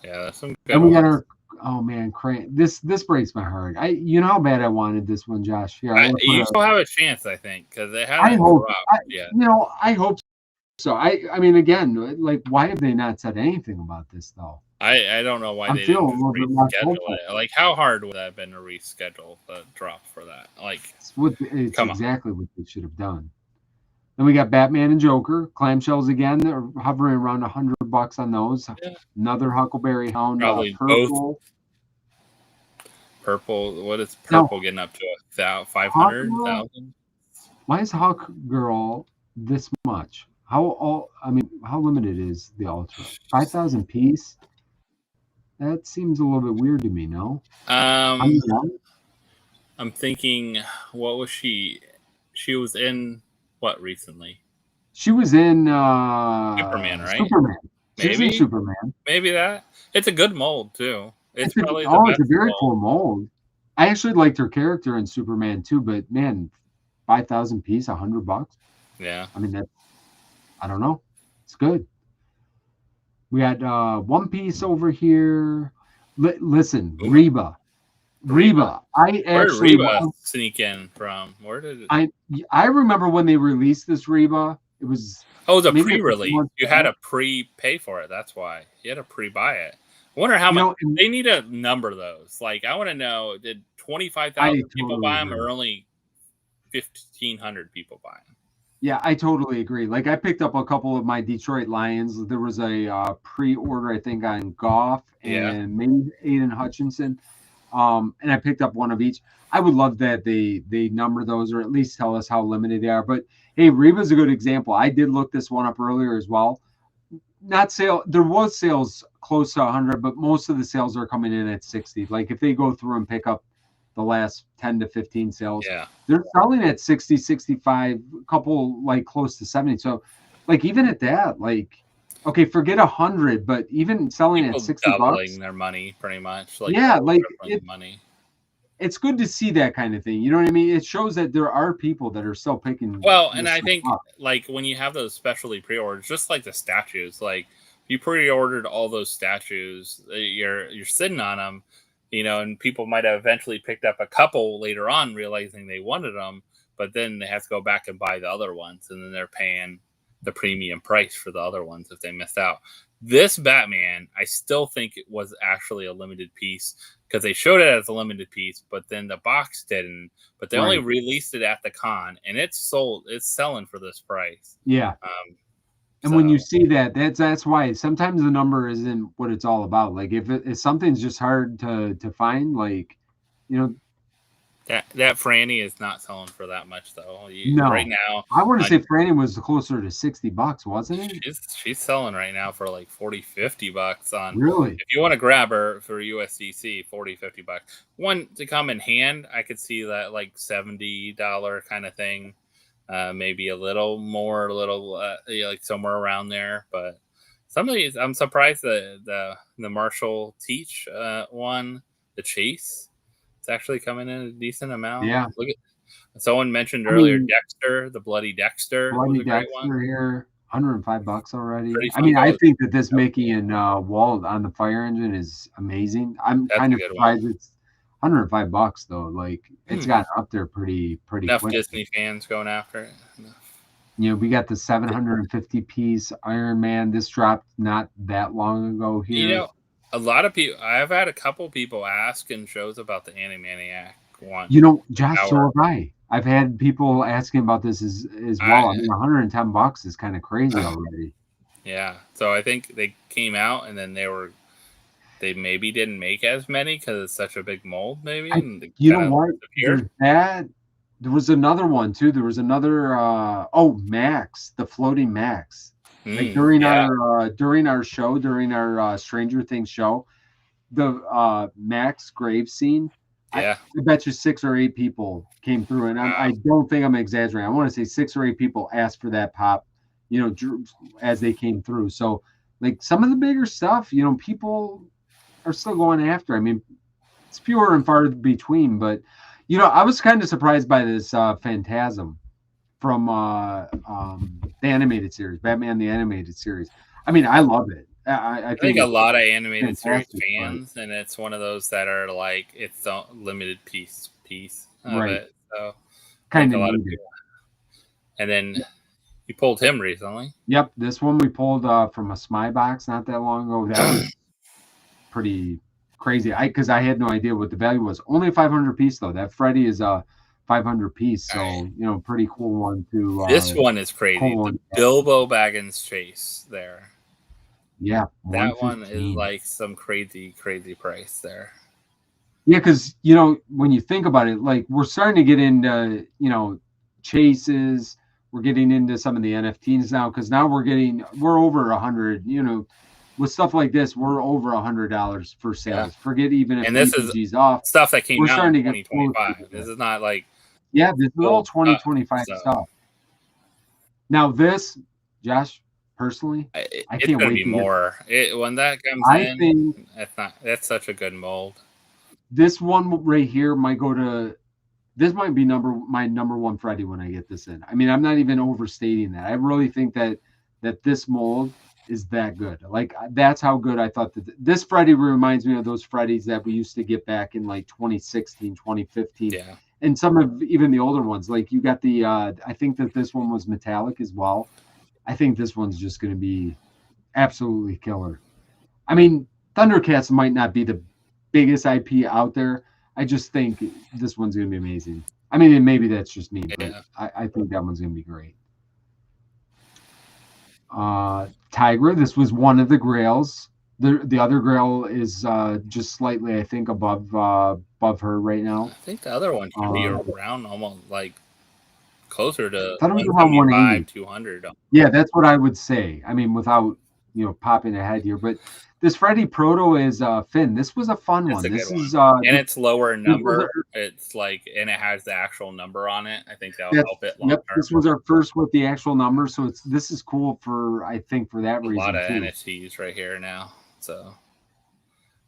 that's some good. And we got our. Oh man, this breaks my heart. You know how bad I wanted this one, Josh. Here, you still have a chance, I think, because they haven't dropped yet. I hope so. I mean, again, like, why have they not said anything about this though? I don't know why they didn't reschedule it. Like, how hard would that have been to reschedule the drop for that? Like, it's exactly what they should have done. Then we got Batman and Joker clamshells again. They're hovering around $100 on those. Yeah. Another Huckleberry Hound. Probably purple. Purple. What is purple getting up to? 500,000. Why is Hawk Girl this much? How limited is the Ultra? 5,000 piece. That seems a little bit weird to me. No. I'm thinking, what was she? she was in what recently? She was in Superman, right? Superman. She was in Maybe. Superman. Maybe that. It's a good mold too. It's It's probably the it's a best very mold. cool mold. I actually liked her character in Superman too, but man, 5,000 piece, $100. Yeah. I mean, that's, I don't know. It's good. We had One Piece over here. Listen, Ooh. Reba. Reba. I Where did actually Reba sneak in from? Where did it? I remember when they released this Reba. It was Oh, the maybe a couple pre-release. months You had back. to pre-pay for it. That's why you had to pre-buy it. I wonder how You much know, and they need to number those. Like, I want to know: did I 25,000 people totally buy them, agree. or only 1,500 people buy them? Yeah, I totally agree. Like I picked up a couple of my Detroit Lions. There was a pre-order, I think, on Goff Yeah. and maybe Aiden Hutchinson. And I picked up one of each. I would love that they number those or at least tell us how limited they are. But hey, Reba's a good example. I did look this one up earlier as well. Not sale. There was sales close to 100, but most of the sales are coming in at 60. Like if they go through and pick up the last 10 to 15 sales, Yeah. they're selling at 60, 65, a couple like close to 70. So like even at that, like okay, forget 100, but even selling People at 60 doubling bucks, their money pretty much. Like yeah, double, like tripling the money. it's good to see that kind of thing. You know what I mean? It shows that there are people that are still picking. Well, and this I stuff think up. like when you have those specialty pre-orders, just like the statues, like you pre-ordered all those statues, you're sitting on them, and people might have eventually picked up a couple later on, realizing they wanted them, but then they have to go back and buy the other ones, and then they're paying the premium price for the other ones if they missed out. This Batman, I still think it was actually a limited piece because they showed it as a limited piece, but then the box didn't. But they only Right. released it at the con, and it's selling for this price. Yeah. Um, And when you so see that, that's why sometimes the number isn't what it's all about. Like if something's just hard to find, like you know, that Franny is not selling for that much though. Right no. now, I want to say Franny was closer to $60, wasn't it? she's selling right now for like 40-50 bucks on. Really? If you want to grab her for USDC, 40-50 bucks. One to come in hand, I could see that like $70 kind of thing. Maybe a little more, like somewhere around there. But some of these, I'm surprised the Marshall Teach one, the Chase, it's actually coming in a decent amount. Yeah. Look at someone mentioned I earlier mean, Dexter, the Bloody Dexter was Bloody a great one. Dexter here, $105 already. Pretty I mean, I Funkos. think that this Mickey and Walt on the fire engine is amazing. I'm That's kind a of good surprised it's $105 though. Like it's gotten up there pretty Enough quick. Disney fans going after it. You know, we got the 750 piece Iron Man. This dropped not that long ago here. A lot of people, I've had a couple people ask in shows about the Animaniac one. You know, Josh, so have I. I've had people asking about this as well. I mean, $110 is kind of crazy already. Yeah. So I think they came out and then they maybe didn't make as many because it's such a big mold, maybe. You know what? There's that. There was another one too. There was another Max, the floating Max. Like during our show, during our Stranger Things show, the Max grave scene. Yeah. I bet you 6 or 8 people came through, and I don't think I'm exaggerating. I want to say 6 or 8 people asked for that pop, as they came through. So, like some of the bigger stuff, people are still going after. I mean, it's fewer and far between, but I was kind of surprised by this Phantasm from the animated series, Batman the Animated Series. I mean, I love it. I think a lot of animated series fans, and it's one of those that are like it's a limited piece of it. So kind of a lot of people. And then you pulled him recently. Yep, this one we pulled from a Smy box not that long ago. That was pretty crazy. Because I had no idea what the value was. Only a 500 piece though. That Freddy is a 500 piece, so pretty cool one to. This one is crazy. Cool the Bilbo Baggins chase there. Yeah, that one is like some crazy price there. Yeah, because when you think about it, like we're starting to get into chases. We're getting into some of the NFTs now because now we're over 100. With stuff like this, we're over $100 for sales. Yeah. Forget even if and this is off. Stuff that came out in 2025. This is not like Yeah, this is all old 2025 stuff. stuff. Now this, Josh, personally, It's I can't gonna wait be to get. more. When that comes I in, think that's such a good mold. this one right here might go to. This might be my number one Freddy when I get this in. I mean, I'm not even overstating that. I really think that this mold is that good. Like that's how good I thought that this Freddy reminds me of those Freddys that we used to get back in like 2016, 2015. Yeah. And some of even the older ones. Like you got the I think that this one was metallic as well. I think this one's just going to be absolutely killer. I mean, Thundercats might not be the biggest IP out there. I just think this one's going to be amazing. I mean, and maybe that's just me, but Yeah. I think that one's going to be great. Tigra, this was one of the grails. The other grail is just slightly, I think, above her right now. I think the other one should be around almost like closer to thought it was around 180. 200. Yeah, that's what I would say. I mean, without popping ahead here, but this Freddy Proto is Finn. This was a fun That's one. a This good is one. And it's lower this was number. It's like, and it has the actual number on it. I think that'll help it. Yep, this was our first with the actual number, so this is cool for I think for that a reason lot of too. NFTs right here now. So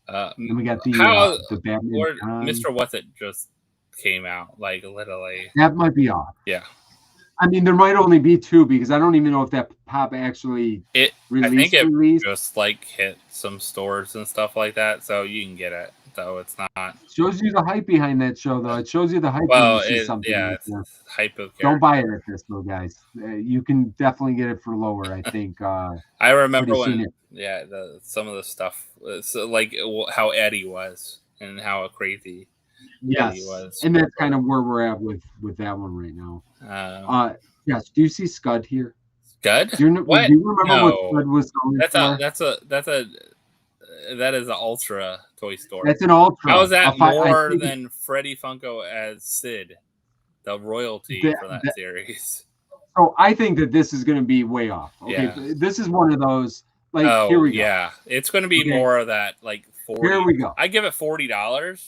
Then we got the Batman. Mr. What's It just came out, like literally. That might be off. Yeah. I mean, there might only be two because I don't even know if that pop actually released. I think it just like hit some stores and stuff like that, so you can get it. So it's not. Shows you the hype behind that show, though. It shows you the hype. Well, when you see something it's hype of. Don't buy it at this, though, guys. You can definitely get it for lower. I think. I remember when, some of the stuff, like how Eddie was and how crazy. Yes, was. And that's kind of where we're at with that one right now. Yes. Do you see Scud here? Scud? Do you remember what Scud was going for? That is an Ultra Toy Store. That's an Ultra. How is that more than Freddy Funko as Sid, the royalty for that series? So I think that this is going to be way off. Okay, yeah. This is one of those. Like, here we go. Yeah, it's going to be more of that. Like 40. Here we go. I give it $40.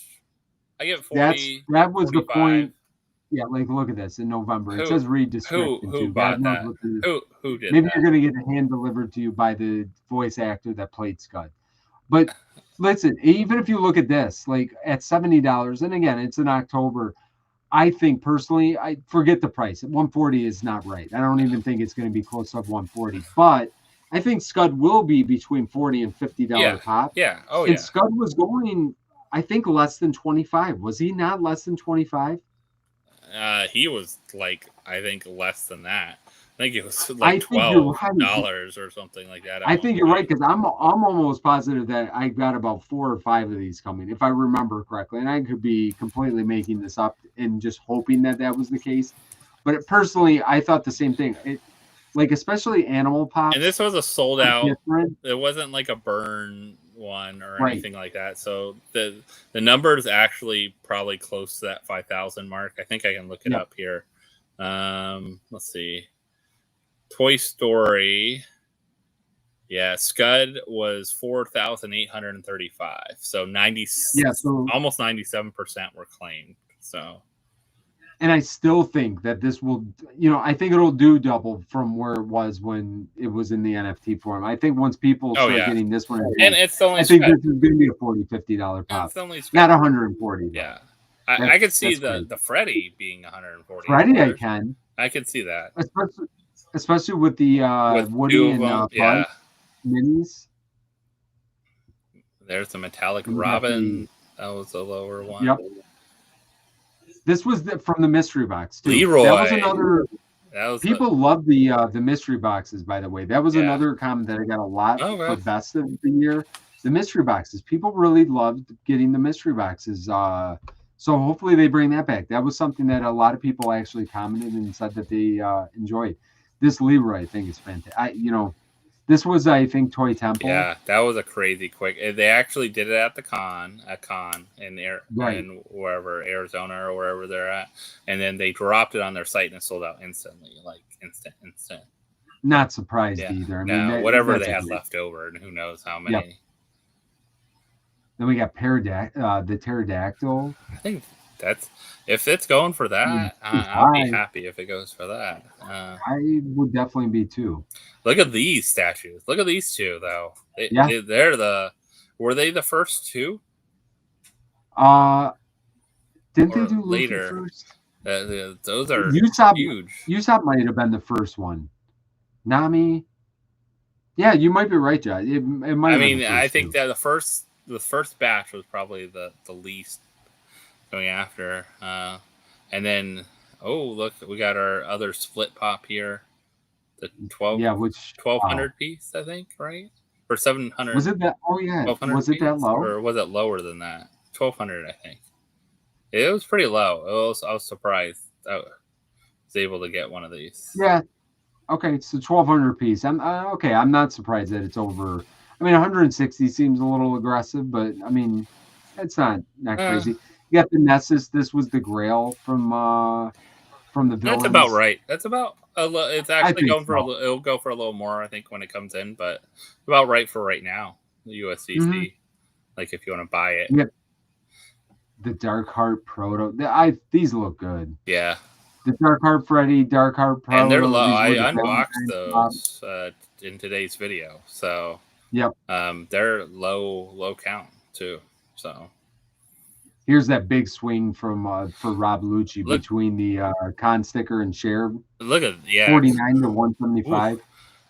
I give it 40. That was 45. the point. Yeah, like look at this in November. It says read description. Who bought that? Who did? Maybe you're going to get a hand delivered to you by the voice actor that played Scud. But listen, even if you look at this, like at $70, and again, it's in October. I think personally, I forget the price. At $140 is not right. I don't even think it's going to be close to $140. But I think Scud will be between $40 and $50 pop. Yeah. And Scud was going, I think, less than 25. Was he not less than 25? He was like, I think less than that. I think it was like $12 or something like that. I think you're right because I'm almost positive that I got about 4 or 5 of these coming, if I remember correctly. And I could be completely making this up and just hoping that was the case. But personally, I thought the same thing. Like especially Animal Pop. And this was a sold out. It wasn't like a burn one or anything like that. So the number is actually probably close to that 5,000 mark. I think I can look it up here. Let's see. Toy Story. Yeah, Scud was 4,835. So almost 97% were claimed. So. And I still think that this will, I think it'll do double from where it was when it was in the NFT form. I think once people start getting this one, and it's only I think this is going to be a $40, $50 pop. It's only not $140. Yeah, I could see the Freddy being $140. Freddy, I can. I can see that, especially with the Woody and Buzz minis. There's the metallic Robin. That was the lower one. Yep. This was from the mystery box too. Leroy. That was another. People love the mystery boxes. By the way, that was another comment that I got a lot for best of the year. The mystery boxes. People really loved getting the mystery boxes. So hopefully they bring that back. That was something that a lot of people actually commented and said that they enjoyed. This Leroy, I think, is fantastic. This was, I think, Toy Temple. Yeah, that was a crazy quick. They actually did it at the con in wherever, Arizona or wherever they're at, and then they dropped it on their site and it sold out instantly, like instant. Not surprised either. I mean, whatever they had left over, and who knows how many. Then we got the pterodactyl. I think That's if it's going for that, I'll be happy if it goes for that. I would definitely be too. Look at these statues. Look at these two, though. They're the. Were they the first two? Didn't Or they do later? Luffy first? Those are huge. Usopp might have been the first one. Nami. Yeah, you might be right, John. It might. I mean, I think that the first batch was probably the least going after, and then look, we got our other split pop here, the 1200 piece, I think, right? Or 700. Was it that? Oh yeah. Was it that low? Or was it lower than that? 1200, I think. It was pretty low. I was surprised I was able to get one of these. Yeah. Okay, so 1200 piece. I'm okay. I'm not surprised that it's over. I mean, 160 seems a little aggressive, but I mean, it's not crazy. You got the Nessus. This was the Grail from the villains. That's about right. That's about. It's actually going for it'll go for a little more, I think, when it comes in, but about right for right now. The USDC, Mm-hmm. like if you want to buy it. Yep. The Dark Heart Proto. These look good. Yeah. The Dark Heart Freddy, Dark Heart Proto. And they're low. I unboxed those in today's video. So yep. They're low count too. So here's that big swing from for Rob Lucci between the Con Sticker and Share. Look at 49 to 175. Oof.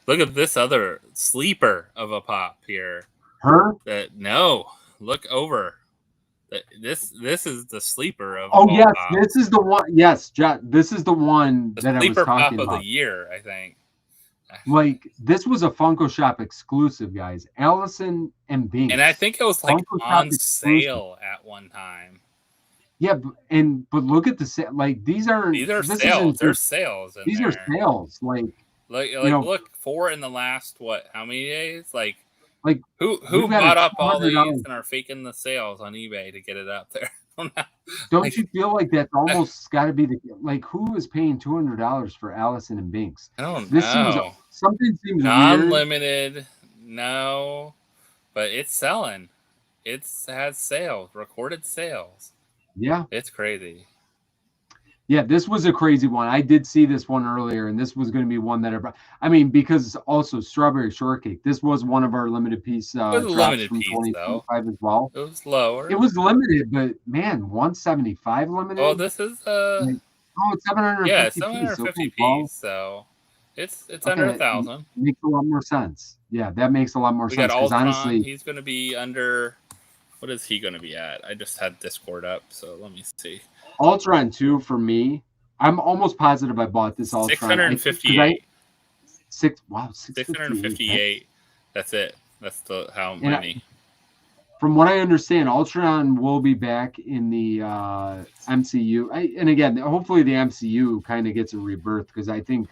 Look at this other sleeper of a pop here. Her? Look over. This is the sleeper of. Oh yes, pops. This is the one. Yes, this is the one that I was talking about. Sleeper pop of the year, I think. Like this was a Funko Shop exclusive, guys. Allison and Binks. And I think it was like Funko on sale at one time. Yeah, but look at the like these are sales. They're sales. These are sales. Like look, 4 in the last how many days? Like who bought up all these and are faking the sales on eBay to get it out there? Don't you feel like that's almost got to be who is paying $200 for Allison and Binks? I don't know. Something seems non-limited. Weird. No, but it's selling. It has sales, recorded sales. Yeah, it's crazy. Yeah, this was a crazy one. I did see this one earlier, and this was going to be one that because also Strawberry Shortcake. This was one of our limited piece drops limited from piece, 2025 as well. It was lower. It was limited, but man, 175 limited. Oh, this is it's 750. Yeah, 750 piece. So it's under 1,000. Makes a lot more sense. Yeah, that makes a lot more sense. Because honestly, he's going to be under. What is he going to be at? I just had Discord up, so let me see. Ultron 2 for me. I'm almost positive I bought this Ultron. 658. 658. That's it. That's how many. From what I understand, Ultron will be back in the MCU. And again, hopefully the MCU kind of gets a rebirth because I think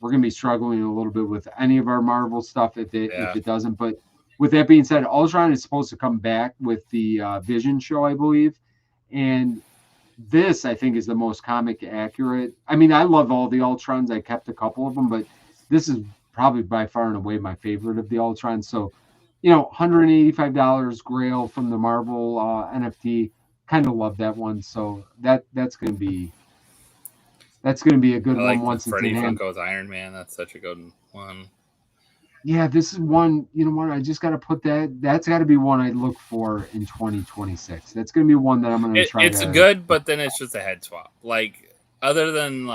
we're going to be struggling a little bit with any of our Marvel stuff if it doesn't. But with that being said, Ultron is supposed to come back with the Vision show, I believe. And this, I think, is the most comic accurate. I mean, I love all the Ultrons. I kept a couple of them, but this is probably by far and away my favorite of the Ultrons. So, $185 Grail from the Marvel NFT. Kind of love that one. So that's going to be a good one once it's in hand. Funko's Iron Man. That's such a good one. Yeah, this is one, you know what, I just got to put that's got to be one I look for in 2026. That's going to be one that I'm going to try. It's good, but then it's just a head swap. Other than,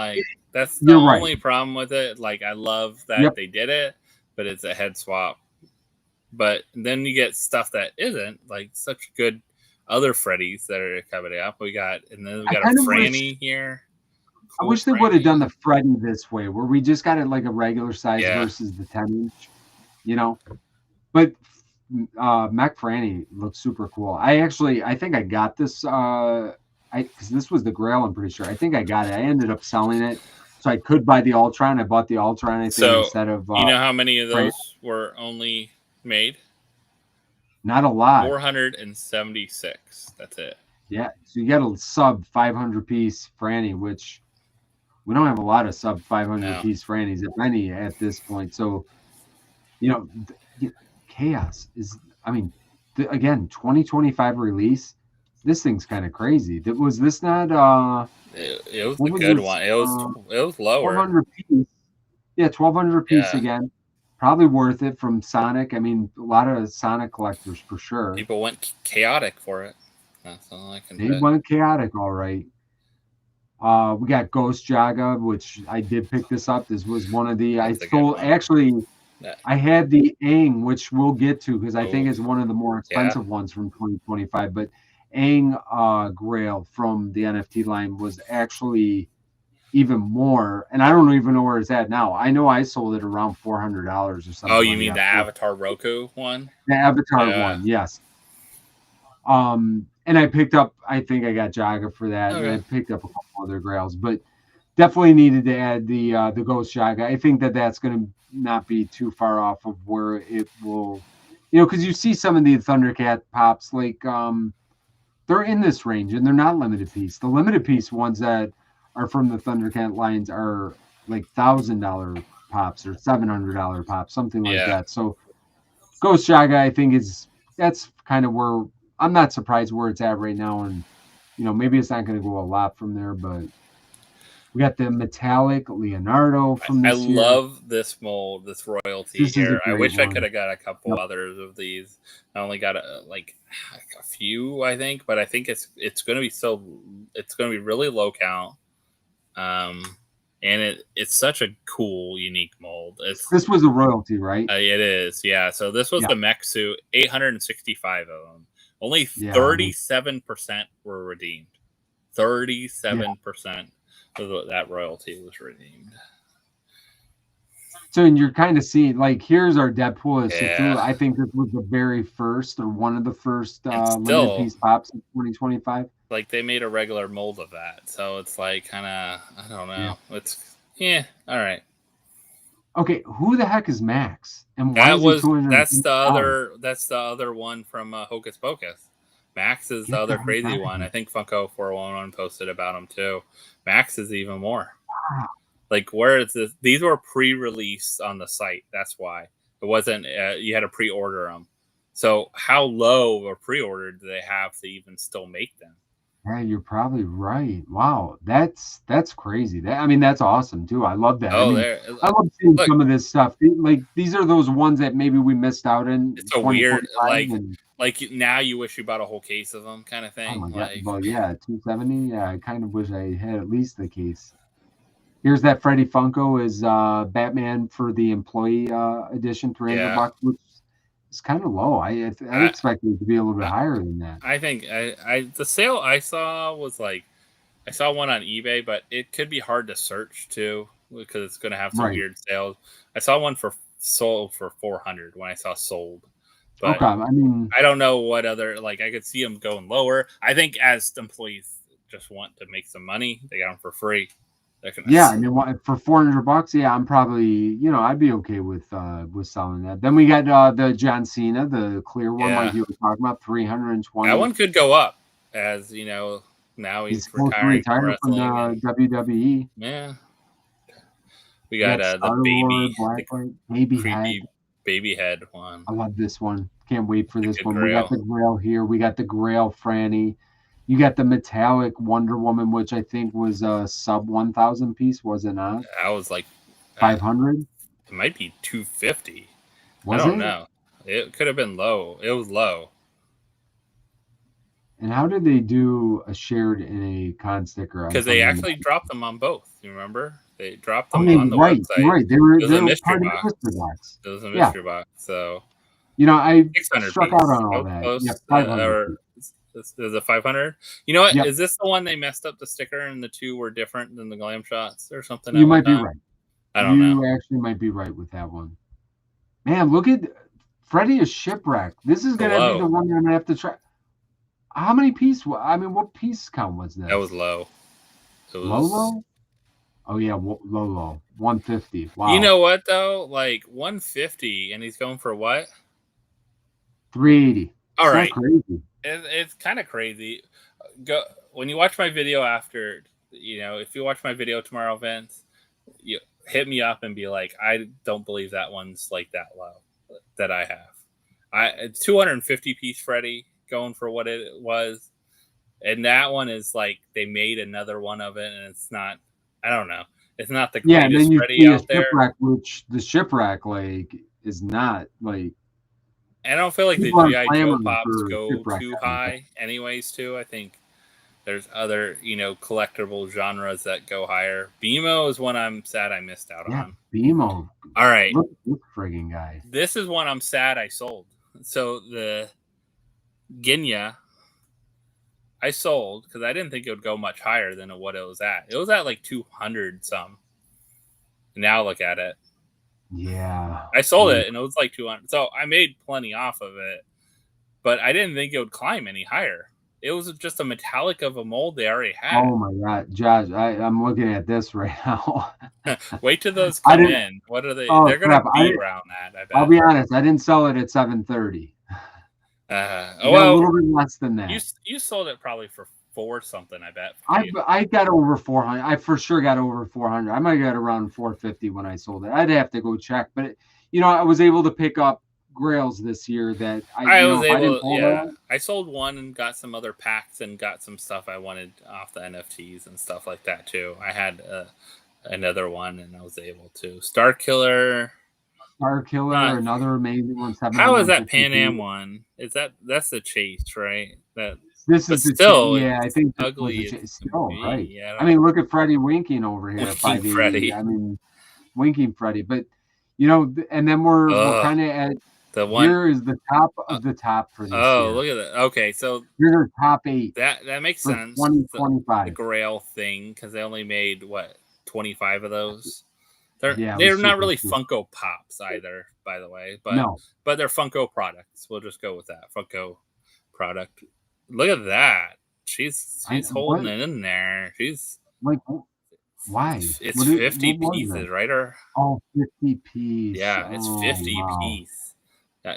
that's the only problem with it. I love that they did it, but it's a head swap. But then you get stuff that isn't, such good other Freddys that are coming up. We got a Franny here. I wish they would have done the Freddy this way, where we just got it like a regular size versus the 10-inch. But Mech Franny looks super cool. I think I got this because this was the Grail, I'm pretty sure. I think I got it. I ended up selling it so I could buy the Ultron. I bought the Ultron, I think, instead of you know how many of those were only made? Not a lot. 476. That's it. Yeah, so you got a sub 500 piece Franny, which we don't have a lot of sub 500 piece Frannies, if any, at this point. So, Chaos is, again, 2025 release. This thing's kind of crazy. Was this not It was what a was good this? one. It was lower. 1200 piece. Yeah, 1200 piece Yeah, again. Probably worth it from Sonic. I mean, a lot of Sonic collectors for sure. people went chaotic for it. That's all I can They say. went chaotic, all right. We got Ghost Jaga, which I did pick this up. This was one of the I That's a good sold. one. Actually, Yeah. I had the Aang, which we'll get to because I think Oh, is one of the more yeah. expensive ones from 2025. But Aang Grail from the NFT line was actually even more, and I don't even know where it's at now. I know I sold it around $400 or Oh, something you like mean that. the Avatar Roku one? The Avatar Yeah. one, yes. And I picked up. I think I got Jaga for that, and I Okay. picked up a couple other Grails, but definitely needed to add the Ghost Jaga. I think that that's going to not be too far off of where it will, because you see some of the Thundercat pops like they're in this range and they're not limited piece. The limited piece ones that are from the Thundercat lines are like $1,000 pops or $700 pops, something like Yeah. that. So Ghost Jaga, I think that's kind of where I'm not surprised where it's at right now, and maybe it's not going to go a lot from there, but we got the metallic Leonardo from I this year. love this mold, this royalty This is a here. I great wish I could one. have got a couple Yep. others of these. I only got a few, I think, but I think it's going to be it's going to be really low count. Um, and it's such a cool, unique mold. This was a royalty, right? It is, yeah. So this was Yeah. the mech suit, 865 of them. Only Yeah. 37% were redeemed. Yeah. 37% of that royalty was redeemed. So and you're kind of seeing like here's our Deadpool of Yeah. Cthulhu. I think this was the very first or one of the first And limited still, piece pops in 2025. like, they made a regular mold of that. So it's like kind of, I don't Yeah. know. Yeah, all right. Okay, who the heck is Max? And why is he $250? That's the other one from Hocus Pocus. Max is the Get the other heck crazy out of one. here. I think Funko 411 posted about him too. Max is even more. Wow. Like, where is this? These were pre-released on the site. That's why it wasn't. You had to pre-order them. So how low or pre-order do they have to even still make them? Yeah, you're probably right. Wow, that's crazy. I mean, that's awesome too. I love that. I Oh, mean, there. I love seeing Look, some of this stuff. Like these are those ones that maybe we missed out in it's a weird 2025. And like now you wish you bought a whole case of them, kind of oh thing. my god, Like, well, yeah, 270. Yeah, I kind of wish I had at least the case. Here's that Freddy Funko is Batman for the employee edition, 300 yeah. bucks, which is kind of low. I I, expected it to be a little bit I higher than that. I think the sale I saw was like I saw one on eBay, but it could be hard to search too because it's going to have some Right. weird sales. I saw one for sold for 400 when I saw sold, but Okay. I mean, I don't know what other like I could see them going lower. I think as employees just want to make some money, they got them for free. yeah, I mean, for 400 bucks, yeah, I'm probably, I'd be okay with selling that. Then we got the John Cena, the clear one, like Yeah, you were talking about, that 320. one could go up as now He's he's supposed to retiring from retire from wrestling the and WWE. yeah, we We got got the Star baby, Lord, the Blacklight, Baby Head. creepy baby head one, I love this one. Can't wait for the this good one. We got grail. the Grail here. We got the Grail Franny. You got the metallic Wonder Woman, which I think was a sub 1,000 piece, was it not? I was like, 500? it might be 250. I Was don't it? know. It could have been low. It was low. And how did they do a shared in a con sticker on Because they some of them? actually dropped them on both. You remember? They dropped Oh them yeah, on you're the right. You're website. right. They were It was they a were mystery part of the box. mystery box. It was a Yeah. mystery box. So I 600 struck out piece. on I all was that. Yeah, close. 500 Or piece. is it 500? You know what? Yep. Is this the one they messed up the sticker and the two were different than the glam shots or something You at one might be time? right. I don't know. You actually might be right with that one. Man, look at Freddy is shipwrecked. This is gonna be the Low. one that I'm gonna have to try. How many piece? I mean, what piece count was That was this? low. It was. Lolo? Oh yeah, Lolo. 150. You Wow. know what though? Like 150, and he's going for what? 380. All It's not right, crazy. it's kind of crazy. Go when you watch my video after. If you watch my video tomorrow, Vince, you hit me up and be like, I don't believe that one's like that low that I have. 250 piece Freddy going for what it was. And that one is like they made another one of it, and it's not. I don't know. It's not the Yeah, and then greatest you Freddy see a out there. shipwreck, which the shipwreck like is not like I don't feel like the people aren't GI Joe clamoring pops for go shipwreck too anything. high, anyways. Too, I think there's other collectible genres that go higher. BMO is one I'm sad I missed out Yeah, on. BMO. All right, Look at this friggin' guy. this is one I'm sad I sold. So the Ginya I sold because I didn't think it would go much higher than what it was at. It was at like 200 some. Now look at it. Yeah. I sold it and it was like 200. So I made plenty off of it, but I didn't think it would climb any higher. It was just a metallic of a mold they already had. Oh my God, Josh, I'm looking at this right now. Wait till those I come didn't. in. What are they? Oh They're gonna crap! be around that. I I'll bet. be honest. I didn't sell it at 730. A Well, little bit less than that. you sold it probably for 4 something. I bet. I got over 400. I for sure got over 400. I might have got around 450 when I sold it. I'd have to go check, but I was able to pick up grails this year that I was if I didn't able. pull Yeah, that, I sold one and got some other packs and got some stuff I wanted off the NFTs and stuff like that too. I had another one and I was able to. Star Killer, another amazing one. How is that 750. Pan Am one? That's the Chase, right? This but is the still, yeah. I think this ugly. was still right. Yeah, I mean, look at Freddie winking over here. Winking Freddy. I mean, winking Freddie. But and then we're kind of at the one. Here is the top of the top for this year. Look at that. Okay, so here's our top 8. That makes sense. 2025. The Grail thing, because they only made 25 of those. They're not really Funko Pops either, by the way. But they're Funko products. We'll just go with that. Funko product. Look at that. She's holding it in there. She's like, why? It's 50 pieces, right? Or 50 piece. Yeah, it's 50 piece.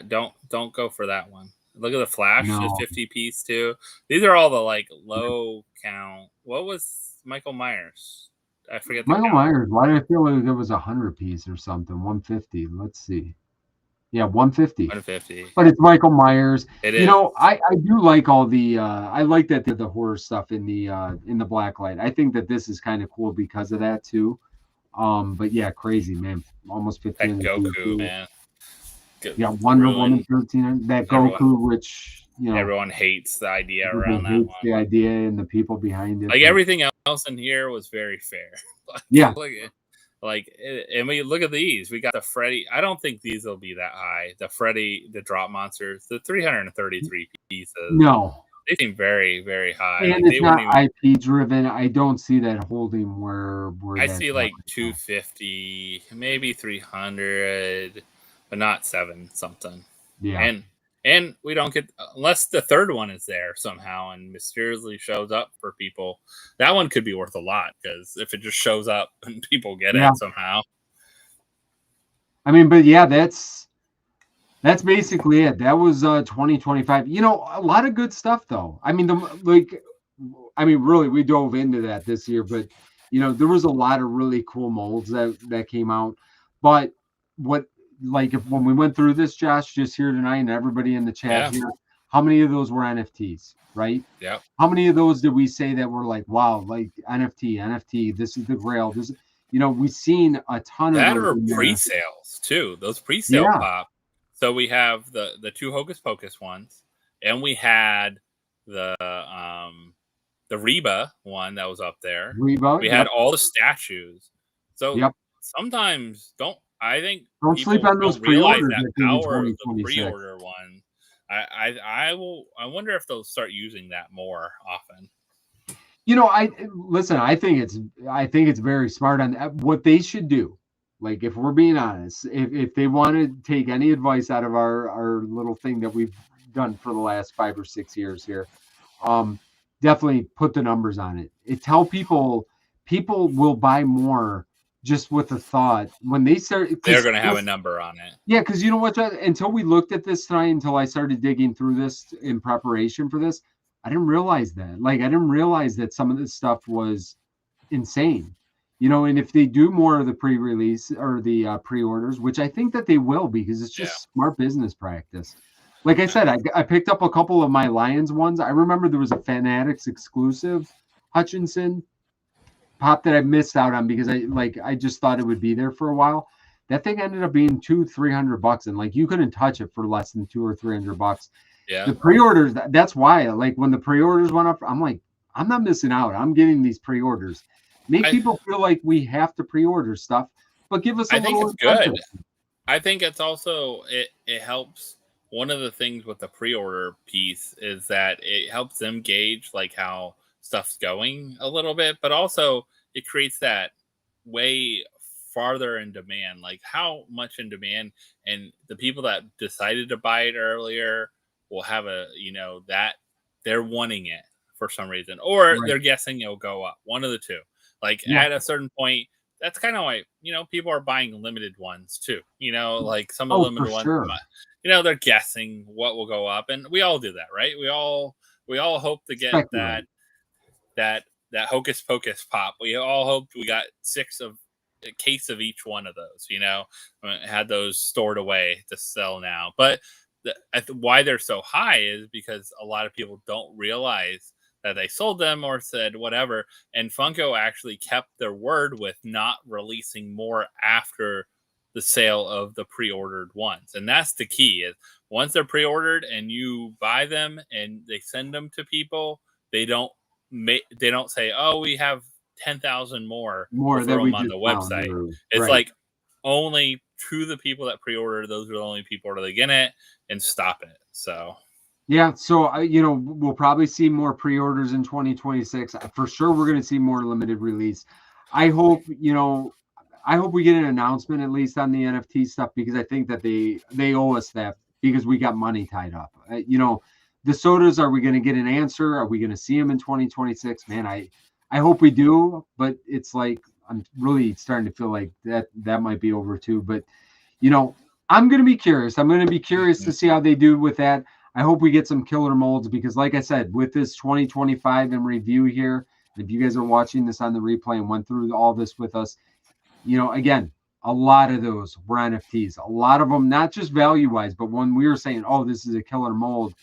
Don't go for that one. Look at the Flash. It's 50 piece too. These are all the low count. What was Michael Myers? I forget. Michael Myers. Why did I feel like there was 100 piece or something? 150. Let's see. Yeah, 150. 150. But it's Michael Myers. It is. I do like all the I like that the horror stuff in the black light. I think that this is kind of cool because of that too. But yeah, crazy, man. Almost 15. That Goku, man. Yeah, Wonder Woman 13. That Goku, which everyone hates the idea around that one. The idea and the people behind it. Everything else in here was very fair. Yeah. And we look at these. We got the Freddy. I don't think these will be that high. The Freddy, the drop monsters, the 333 pieces. No. They seem very, very high. And it's not IP driven. I don't see that holding where I see 250, maybe 300, but not 7 something. Yeah. And we don't get, unless the third one is there somehow and mysteriously shows up for people. That one could be worth a lot because if it just shows up and people get it somehow. I mean, but yeah, that's basically it. That was 2025. A lot of good stuff though. I mean, really, we dove into that this year, but there was a lot of really cool molds that came out. But when we went through this, Josh, just here tonight, and everybody in the chat here, how many of those were NFTs, right? Yeah. How many of those did we say that were like, wow, like NFT, this is the Grail. We've seen a ton that of are pre-sales too. Those pre-sale pop. So we have the 2 Hocus Pocus ones, and we had the Reba one that was up there. We had all the statues. So sometimes don't sleep on those pre-orders. That power of the pre-order one. I wonder if they'll start using that more often. I think it's very smart on what they should do. Like, if we're being honest, if they want to take any advice out of our little thing that we've done for the last 5 or 6 years here, definitely put the numbers on it. Tell people will buy more just with the thought when they start. They're going to have a number on it. Yeah, because you know what? Until we looked at this tonight, until I started digging through this in preparation for this, I didn't realize that. I didn't realize that some of this stuff was insane. And if they do more of the pre-release or the pre-orders, which I think that they will, because it's just smart business practice. like I said, I picked up a couple of my Lions ones. I remember there was a Fanatics exclusive Hutchinson pop that I missed out on because I just thought it would be there for a while. That thing ended up being $200-300, and like you couldn't touch it for less than $200 or $300. Yeah. The pre-orders, that's why, like when the pre-orders went up, I'm like, I'm not missing out. I'm getting these pre-orders. Make people feel like we have to pre-order stuff, but give us a think little it's good. incentive. I think it's also it helps. One of the things with the pre-order piece is that it helps them gauge like how stuff's going a little bit, but also it creates that way farther in demand, like how much in demand, and the people that decided to buy it earlier will have a, that they're wanting it for some reason, or Right. they're guessing it'll go up. One of the two. Like Yeah. at a certain point, that's kind of why people are buying limited ones too. Like some of the limited ones, sure. they're guessing what will go up, and we all do that, right? We all hope to get Speculate. that hocus pocus pop. We all hoped we got a case of each one of those. Had those stored away to sell now, but why they're so high is because a lot of people don't realize that they sold them or said whatever. And Funko actually kept their word with not releasing more after the sale of the pre-ordered ones. And that's the key, is once they're pre-ordered and you buy them and they send them to people, they don't say, oh, we have 10,000 more More throw that we them on just the found. website. It's Right. like only to the people that pre-order, those are the only people that are going to get it, and stop it. So yeah, so we'll probably see more pre-orders in 2026. For sure, we're going to see more limited release. I hope we get an announcement at least on the NFT stuff, because I think that they owe us that, because we got money tied up. The sodas, are we going to get an answer? Are we going to see them in 2026? Man, I hope we do, but it's like I'm really starting to feel like that might be over too. But I'm going to be curious. I'm going to be curious to see how they do with that. I hope we get some killer molds, because like I said, with this 2025 in review here, if you guys are watching this on the replay and went through all this with us, again, a lot of those were NFTs. A lot of them, not just value-wise, but when we were saying, oh, this is a killer mold,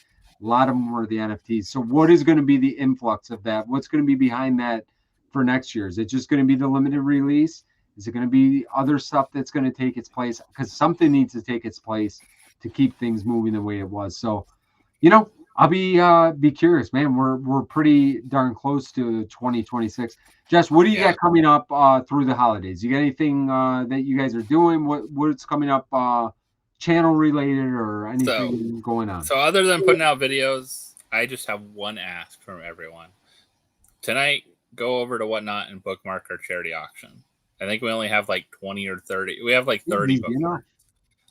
a lot of them were the NFTs. So what is going to be the influx of that? What's going to be behind that for next year? Is it just going to be the limited release? Is it going to be other stuff that's going to take its place? Because something needs to take its place to keep things moving the way it was. So, I'll be curious, man. We're pretty darn close to 2026. Jess, what do you got coming up through the holidays? You got anything that you guys are doing? What's coming up, channel related, or anything going on? So other than putting out videos, I just have one ask from everyone. Tonight, go over to Whatnot and bookmark our charity auction. I think we only have like 20 or 30. We have like 30 bookmarks.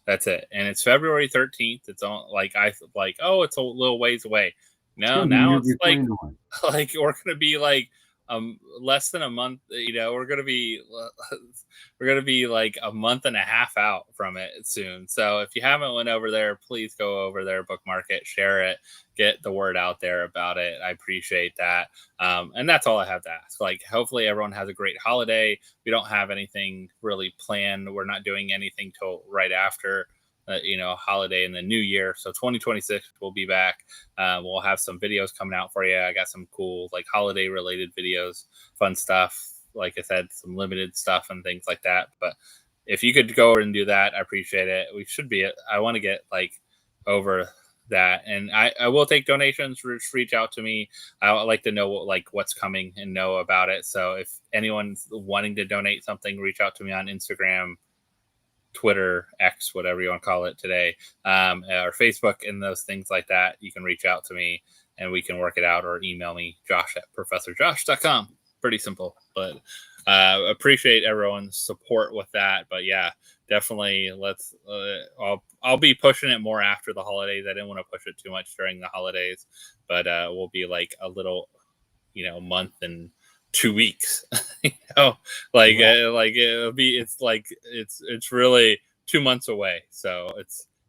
That's it. And it's February 13th. It's on it's a little ways away. No, now it's like we're gonna be like less than a month. We're gonna be like a month and a half out from it soon. So if you haven't went over there, please go over there, bookmark it, share it, get the word out there about it. I appreciate that. And that's all I have to ask. Like, hopefully everyone has a great holiday. We don't have anything really planned. We're not doing anything till right after holiday in the new year. So 2026 we'll be back. We'll have some videos coming out for you. I got some cool like holiday related videos, fun stuff. Like I said, some limited stuff and things like that. But if you could go over and do that, I appreciate it. We should be. I want to get like over that, and I will take donations. Reach out to me. I would like to know what's coming and know about it. So if anyone's wanting to donate something, reach out to me on Instagram, Twitter, X, whatever you want to call it today, or Facebook, and those things like that. You can reach out to me and we can work it out, or email me, josh@professorjosh.com. Pretty simple, but appreciate everyone's support with that. But yeah, definitely let's I'll be pushing it more after the holidays. I didn't want to push it too much during the holidays, but we'll be like a little month and 2 weeks. It'll be it's really 2 months away, so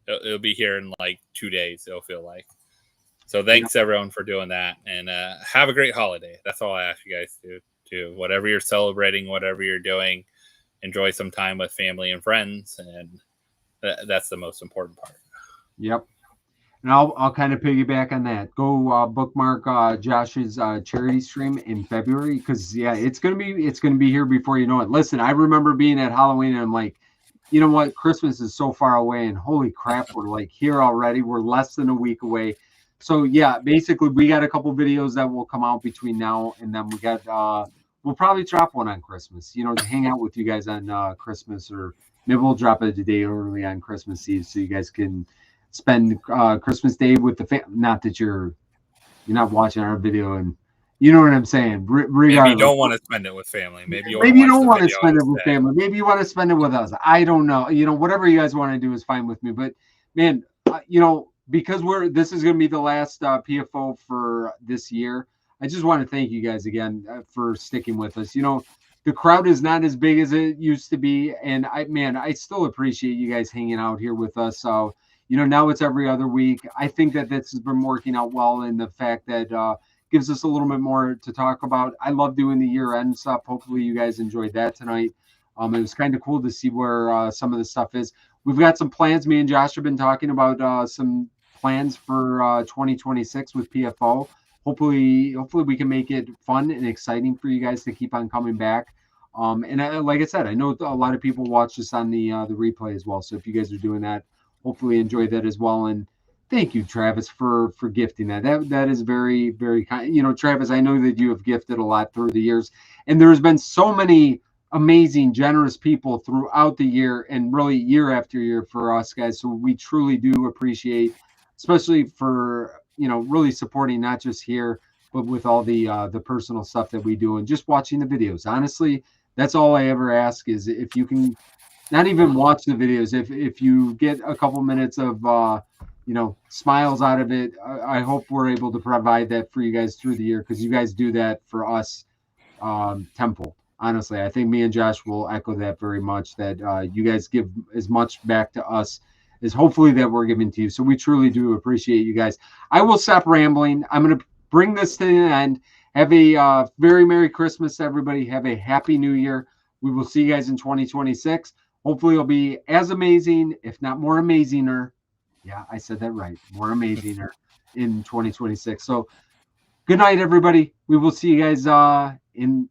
it'll be here in like 2 days, it'll feel like. So thanks everyone for doing that, and have a great holiday. That's all I ask you guys to do. Whatever you're celebrating, whatever you're doing, enjoy some time with family and friends, and that's the most important part. Yep. And I'll kind of piggyback on that. Go bookmark Josh's charity stream in February because yeah, it's gonna be here before you know it. Listen, I remember being at Halloween and I'm like, you know what, Christmas is so far away, and holy crap, we're like here already. We're less than a week away. So yeah, basically we got a couple videos that will come out between now and then. We'll probably drop one on Christmas, to hang out with you guys on Christmas, or maybe we'll drop it a day early on Christmas Eve so you guys can spend Christmas Day with the family. Not that you're not watching our video, and you know what I'm saying. Maybe you Regardless, don't want to spend it with family. Maybe you want to maybe you watch don't the want to video spend it with instead. family. Maybe you want to spend it with us. I don't know. Whatever you guys want to do is fine with me. But man, because this is going to be the last PFO for this year. I just want to thank you guys again for sticking with us. The crowd is not as big as it used to be, and I still appreciate you guys hanging out here with us. So, now it's every other week. I think that this has been working out well in the fact that gives us a little bit more to talk about. I love doing the year-end stuff. Hopefully, you guys enjoyed that tonight. It was kind of cool to see where some of the stuff is. We've got some plans. Me and Josh have been talking about some plans for 2026 with PFO. Hopefully we can make it fun and exciting for you guys to keep on coming back. Like I said, I know a lot of people watch this on the replay as well. So if you guys are doing that, hopefully enjoy that as well. And thank you, Travis, for gifting that. That is very, very kind. Travis, I know that you have gifted a lot through the years, and there's been so many amazing, generous people throughout the year, and really year after year for us guys. So we truly do appreciate, especially for really supporting not just here, but with all the personal stuff that we do and just watching the videos. Honestly, that's all I ever ask is if you can not even watch the videos, if you get a couple minutes of smiles out of it. I hope we're able to provide that for you guys through the year, because you guys do that for us tenfold. Honestly, I think me and Josh will echo that very much, that you guys give as much back to us as hopefully that we're giving to you. So we truly do appreciate you guys. I will stop rambling. I'm going to bring this to an end. Have a very Merry Christmas, everybody. Have a Happy New Year. We will see you guys in 2026. Hopefully it'll be as amazing, if not more amazinger. Yeah, I said that right. More amazinger in 2026. So good night, everybody. We will see you guys in